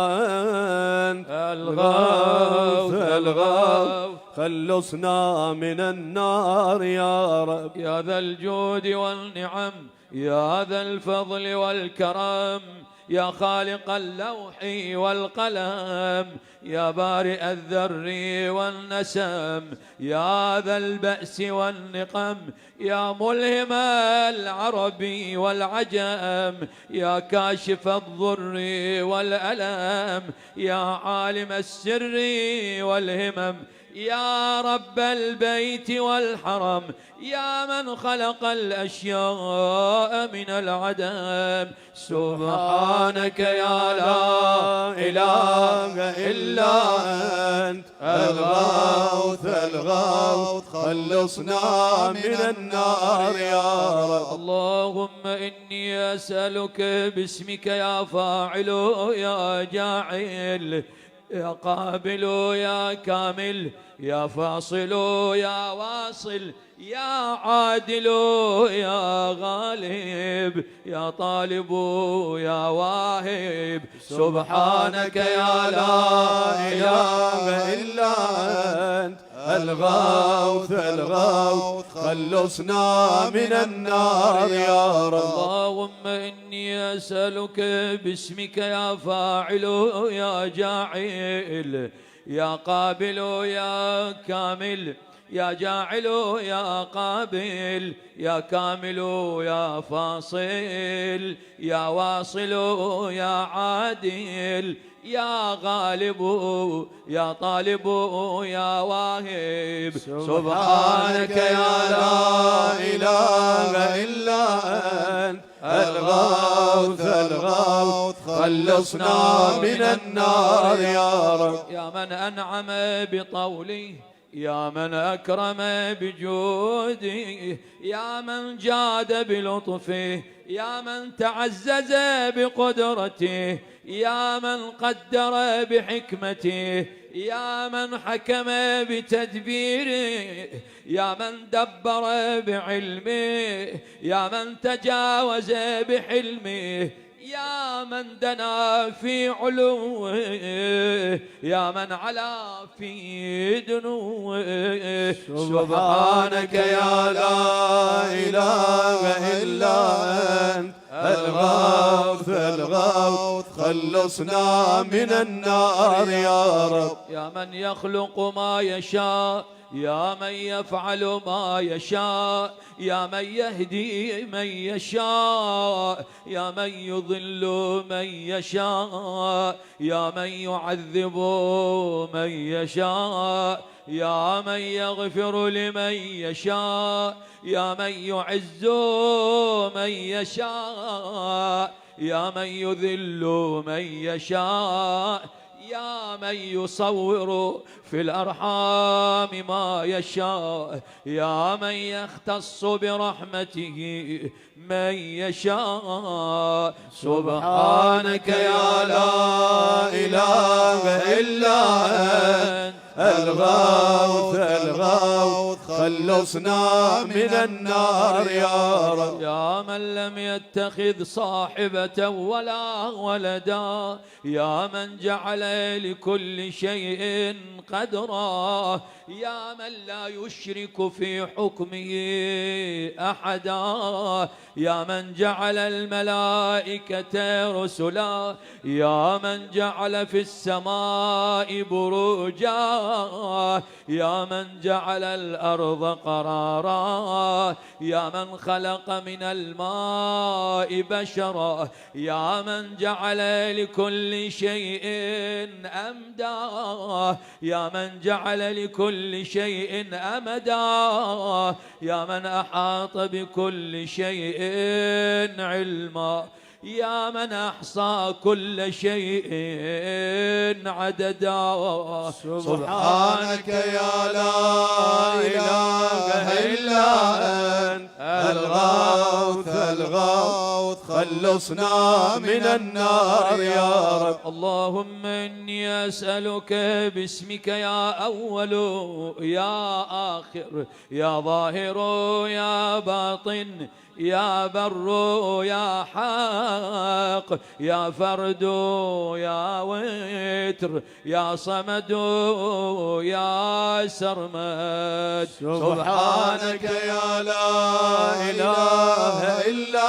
أنت الغوث الغوث خلصنا من النار يا رب. يا ذا الجود والنعم، يا ذا الفضل والكرم، يا خالق اللوح والقلم، يا بارئ الذر والنسم، يا ذا البأس والنقم، يا ملهم العرب والعجم، يا كاشف الضر والألم، يا عالم السر والهمم، يا رب البيت والحرم، يا من خلق الأشياء من العدم. سبحانك يا لا إله إلا أنت الغوث الغوث خلصنا من النار يا رب. اللهم إني أسألك باسمك يا فاعل يا جاعل، يا قابل يا كامل، يا فاصل يا واصل، يا عادل يا غالب، يا طالب يا واهب. سبحانك يا لا إله إلا أنت الغوث الغوث خلصنا من النار يا رب. اللهم إني أسألك باسمك يا فاعل يا جاعل، يا قابل يا كامل، يا جاعل يا قابل، يا كامل يا فاصل، يا واصل يا عادل، يا غالب يا طالب يا واهب. سبحانك يا لا إله إلا أنت الغوث الغوث خلصنا من النار يا رب. يا من أنعم بطوله، يا من أكرم بجوده، يا من جاد بلطفه، يا من تعزز بقدرته، يا من قدر بحكمته، يا من حكم بتدبيره، يا من دبر بعلمه، يا من تجاوز بحلمه، يا من دنا في علوه، يا من علا في دنوه. سبحانك يا لا إله إلا أنت الغوث الغوث خلصنا من النار يا رب. يا من يخلق ما يشاء، يا من يفعل ما يشاء، يا من يهدي من يشاء، يا من يضل من يشاء، يا من يعذب من يشاء، يا من يغفر لمن يشاء، يا من يعز من يشاء، يا من يذل من يشاء، يا من يصور في الأرحام ما يشاء، يا من يختص برحمته من يشاء. سبحانك يا لا إله إلا أنت الغوث الغوث خلصنا من النار يا رب. يا من لم يتخذ صاحبة ولا ولدا، يا من جعل لكل شيء قدرا، يا من لا يشرك في حكمه أحدا، يا من جعل الملائكة رسلا، يا من جعل في السماء بروجا، يا من جعل الأرض قرارا، يا من خلق من الماء بشرا، يا من جعل لكل شيء أمدا، يا من جعل لكل شيء أمدا، يا من أحاط بكل شيء علما، يا من أحصى كل شيء عددا. سبحانك يا لا إله إلا أنت الغوث الغوث، خلصنا من النار يا رب. اللهم إني أسألك باسمك يا أول يا آخر يا ظاهر يا باطن يا بر يا حق يا فرد يا وتر يا صمد يا سرمد. سبحانك يا لا إله إلا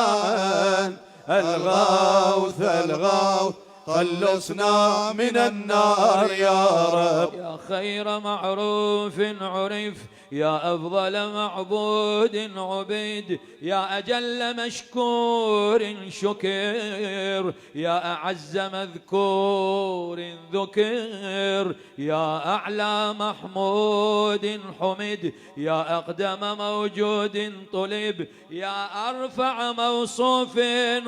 أنت الغوث الغوث، خلصنا من النار يا رب. يا خير معروف عرف، يا أفضل معبود عبيد، يا أجل مشكور شكر، يا أعز مذكور ذكر، يا أعلى محمود حمد، يا أقدم موجود طلب، يا أرفع موصوف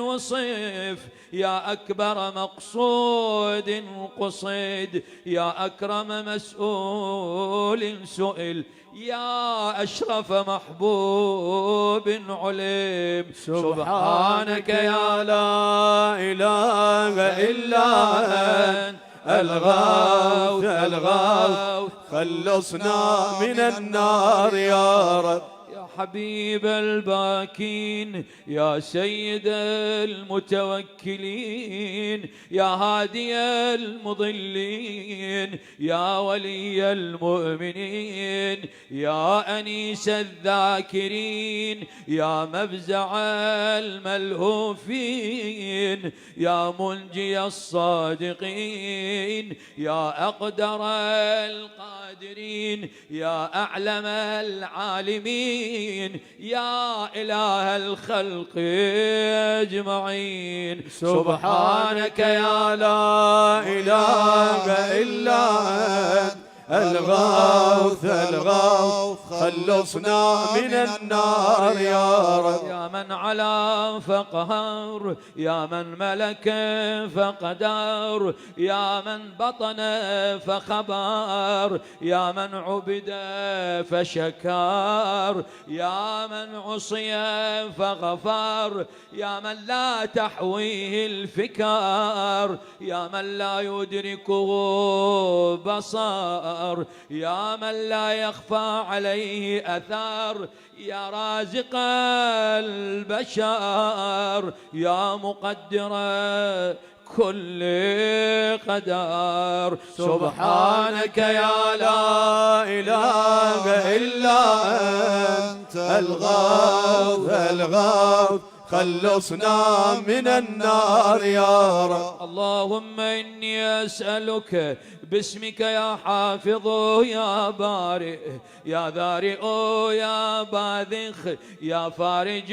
وصف، يا أكبر مقصود قصد، يا أكرم مسؤول سئل، يا أشرف محبوب علم. سبحانك يا لا إله إلا أنت الغوث الغوث، خلصنا من النار يا رب. يا حبيب الباكين، يا سيد المتوكلين، يا هادي المضلين، يا ولي المؤمنين، يا أنيس الذاكرين، يا مفزع الملهوفين، يا منجي الصادقين، يا أقدر القادرين، يا أعلم العالمين، يا إله الخلق أجمعين. سبحانك يا لا إله إلا أنت الغوث الغوث، خلصنا من النار يا رب. يا من علا فقهر، يا من ملك فقدر، يا من بطن فخبر، يا من عبد فشكر، يا من عصي فغفر، يا من لا تحويه الفكر، يا من لا يدركه بصر، يا من لا يخفى عليه أثر، يا رازق البشر، يا مقدر كل قدر. سبحانك يا لا إله إلا أنت الغوث الغوث، خلصنا من النار يا رب. اللهم إني أسألك باسمك يا حافظ يا بارئ، يا ذارئ يا باذخ، يا فارج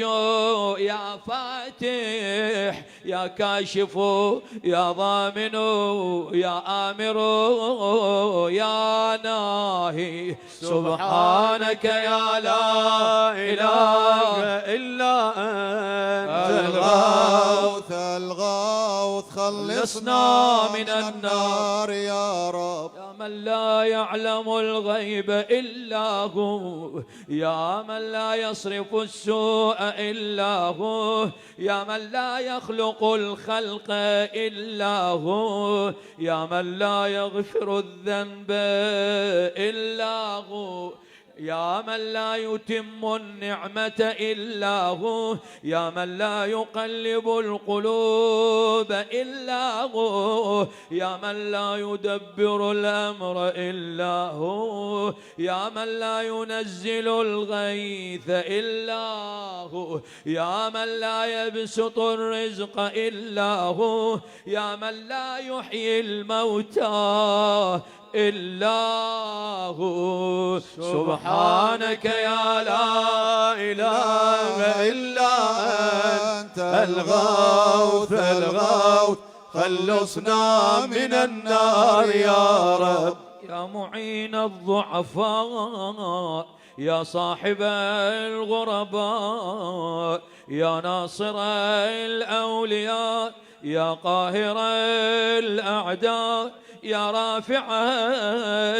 يا فاتح، يا كاشف يا ضامن، يا آمر يا ناهي. سبحانك يا لا إله إلا أنت الغوث الغوث، خلصنا من النار يا رب. يا من لا يعلم الغيب إلا هو، يا من لا يصرف السوء إلا هو، يا من لا يخلق الخلق إلا هو، يا من لا يغفر الذنب إلا هو، يا من لا يتم النعمة إلا هو، يا من لا يقلب القلوب إلا هو، يا من لا يدبر الأمر إلا هو، يا من لا ينزل الغيث إلا هو، يا من لا يبسط الرزق إلا هو، يا من لا يحيي الموتى إلا هو. سبحانك يا لا إله إلا أنت الغوث الغوث، خلصنا من النار يا رب. يا معين الضعفاء، يا صاحب الغرباء، يا ناصر الأولياء، يا قاهر الأعداء، يا رافع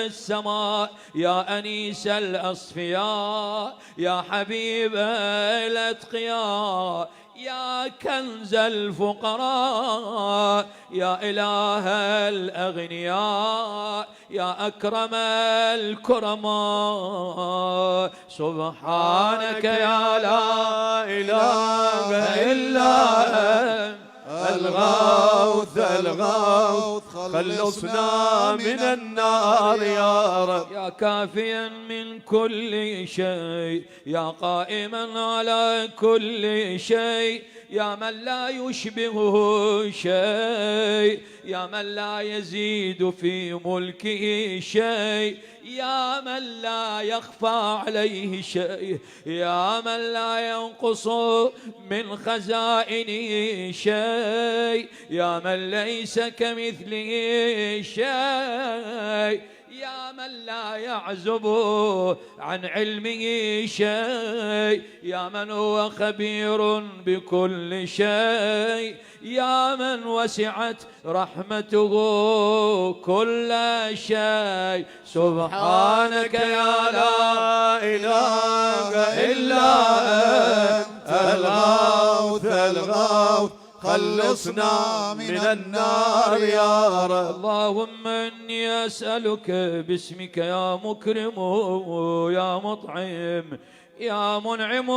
السماء، يا أنيس الأصفياء، يا حبيب الأتقياء، يا كنز الفقراء، يا إله الأغنياء، يا أكرم الكرماء. سبحانك يا لا إله إلا أنت الغوث الغوث، خلصنا من النار يا رب. يا كافيا من كل شيء، يا قائما على كل شيء، يا من لا يشبهه شيء، يا من لا يزيد في ملكه شيء، يا من لا يخفى عليه شيء، يا من لا ينقص من خزائنه شيء، يا من ليس كمثله شيء، يا من لا يعزب عن علمه شيء، يا من هو خبير بكل شيء، يا من وسعت رحمته كل شيء. سبحانك يا لا إله إلا أنت الغوث الغوث، خلصنا من النار يا رب. اللهم إني أسألك باسمك يا مكرم يا مطعم يا منعم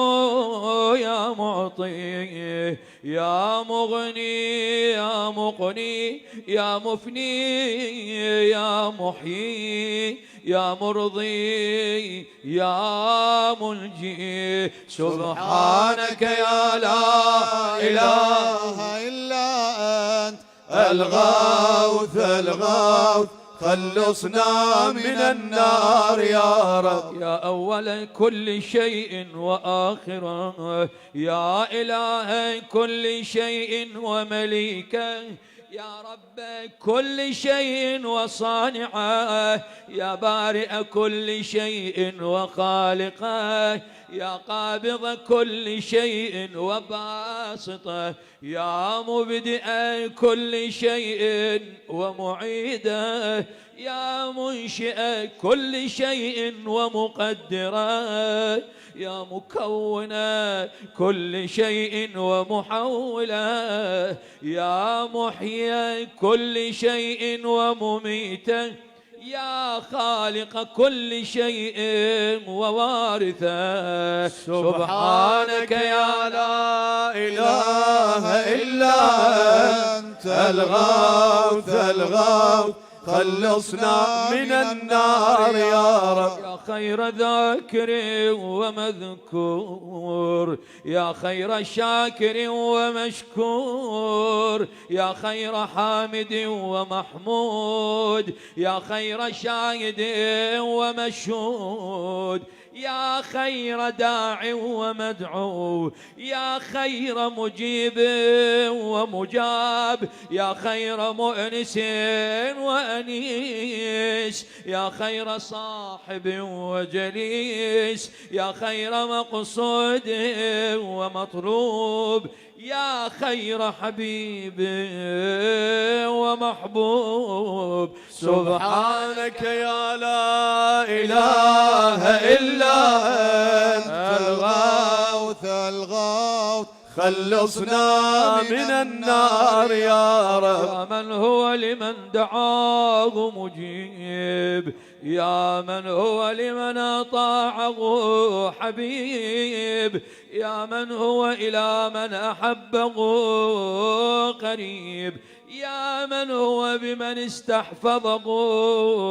يا معطي يا مغني يا مقني يا مفني يا محيي يا مرضي يا منجي. سبحانك يا لا إله إلا أنت الغوث الغوث، خلصنا من النار يا رب. يا أول كل شيء وآخره، يا إله كل شيء ومليكه، يا رب كل شيء وصانعه، يا بارئ كل شيء وخالقه، يا قابض كل شيء وباسطه، يا مبدئ كل شيء ومعيده، يا منشئ كل شيء ومقدره، يا مكون كل شيء ومحوله، يا محيي كل شيء ومميته، يا خالق كل شيء ووارثه. سبحانك يا لا إله إلا أنت الغوث الغوث، خلصنا من النار يا رب. يا خير ذاكر ومذكور، يا خير شاكر ومشكور، يا خير حامد ومحمود، يا خير شاهد ومشهود، يا خير داع ومدعو، يا خير مجيب ومجاب، يا خير مؤنس وأنيس، يا خير صاحب وجليس، يا خير مقصود ومطلوب، يا خير حبيب ومحبوب. سبحانك يا لا إله إلا أنت الغوث الغوث، خلصنا من النار يا رب. يا من هو لمن دعاه مجيب، يا من هو لمن أطاعه حبيب، يا من هو إلى من أحبه قريب، يا من هو بمن استحفظه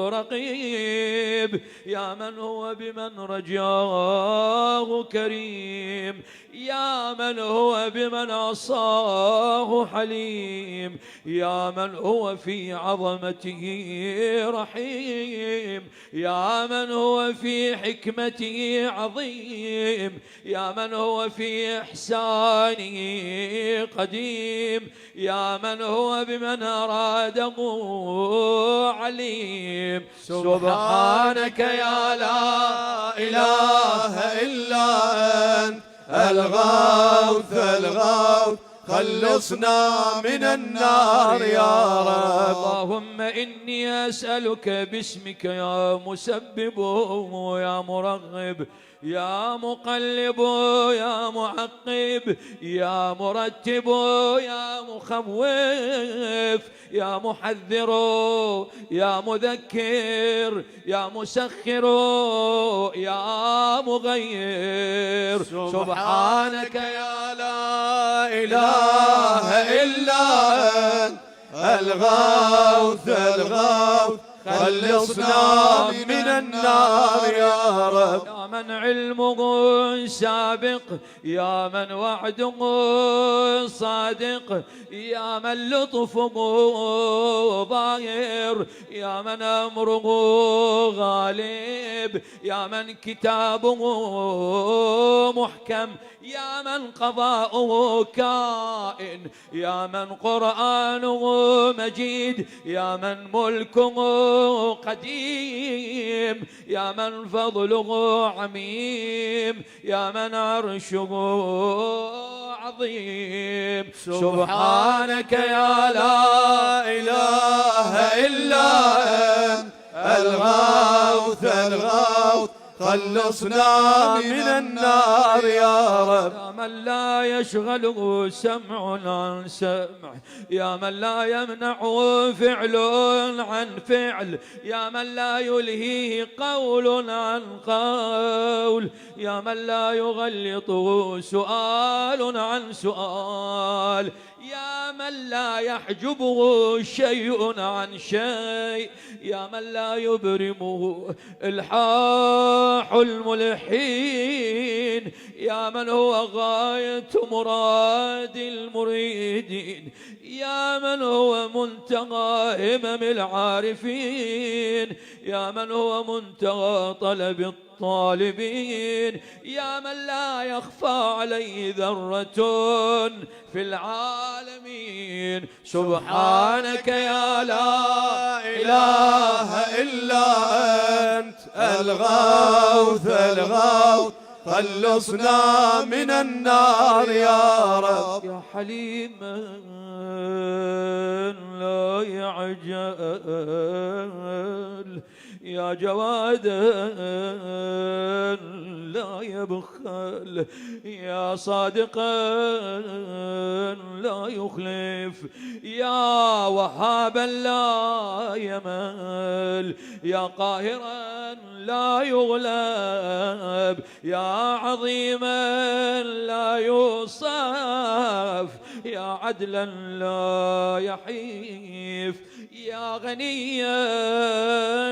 رقيب، يا من هو بمن رجاه كريم، يا من هو بمن عصاه حليم، يا من هو في عظمته رحيم، يا من هو في حكمته عظيم، يا من هو في إحسانه قديم، يا من هو بمن أراده عليم. سبحانك يا لا إله إلا أنت الغوث الغوث خلصنا من النار يا رب. اللهم إني أسألك باسمك يا مسبب يا مرغب يا مقلب يا معقب يا مرتب يا مخوف يا محذر يا مذكر يا مسخر يا مغير. سبحانك يا لا إله إلا أنت الغوث الغوث خلصنا من النار يا رب. يا من علمه سابق، يا من وعده صادق، يا من لطفه ظاهر، يا من أمره غالب، يا من كتابه محكم، يا من قضاؤه كائن، يا من قرآنه مجيد، يا من ملكه قديم، يا من فضله عميم، يا من عرشه عظيم. سبحانك يا لا إله إلا أنت الغوث الغوث خلصنا من النار يا رب. يا من لا يشغله سمع عن سمع، يا من لا يمنعه فعل عن فعل، يا من لا يلهيه قول عن قول، يا من لا يغلطه سؤال عن سؤال، يا من لا يحجبه شيء عن شيء، يا من لا يبرمه الحاح الملحين، يا من هو غاية مراد المريدين، يا من هو منتهى همم العارفين، يا من هو منتهى طلب الطالبين، يا من لا يخفى عليه ذرة في العالمين. سبحانك يا لا إله إلا أنت الغوث الغوث خلصنا من النار يا رب. يا حليما لا يعجل، يا جوادا لا يبخل، يا صادقا لا يخلف، يا وهابا لا يمل، يا قاهرا لا يغلب، يا عظيما لا يوصف، يا عدلا لا يحيف، يا غنيا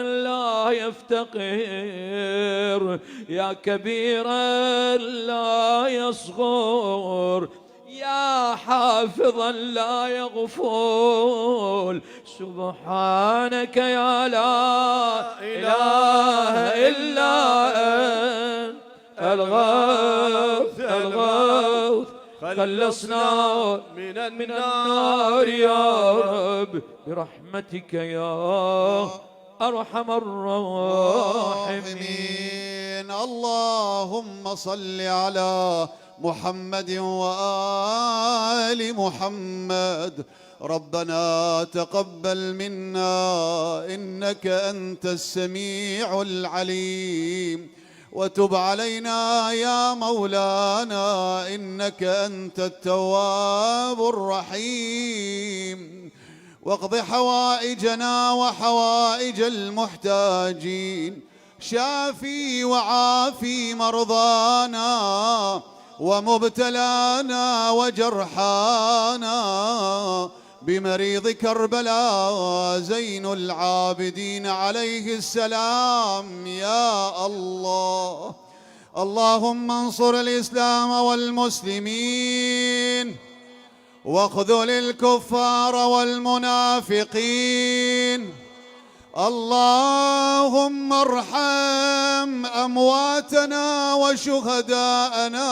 لا يفتقر، يا كبيرا لا يصغر، يا حافظا لا يغفل. سبحانك يا لا إله إلا أنت الغوث الغوث خلصنا من النار يا رب، برحمتك يا أرحم الراحمين. اللهم صل على محمد وآل محمد. ربنا تقبل منا إنك أنت السميع العليم، وتب علينا يا مولانا إنك أنت التواب الرحيم، واقض حوائجنا وحوائج المحتاجين، شافي وعافي مرضانا ومبتلانا وجرحانا بمريض كربلاء زين العابدين عليه السلام. يا الله اللهم انصر الإسلام والمسلمين واخذل الكفار والمنافقين. اللهم ارحم أمواتنا وشهداءنا.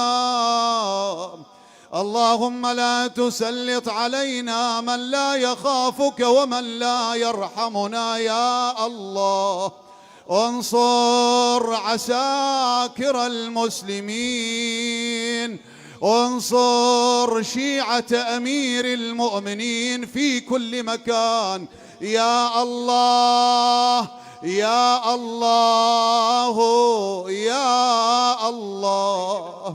اللهم لا تسلط علينا من لا يخافك ومن لا يرحمنا يا الله. انصر عساكر المسلمين، انصر شيعة أمير المؤمنين في كل مكان يا الله يا الله يا الله.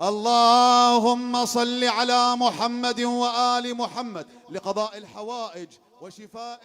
اللهم صل على محمد وآل محمد لقضاء الحوائج وشفاء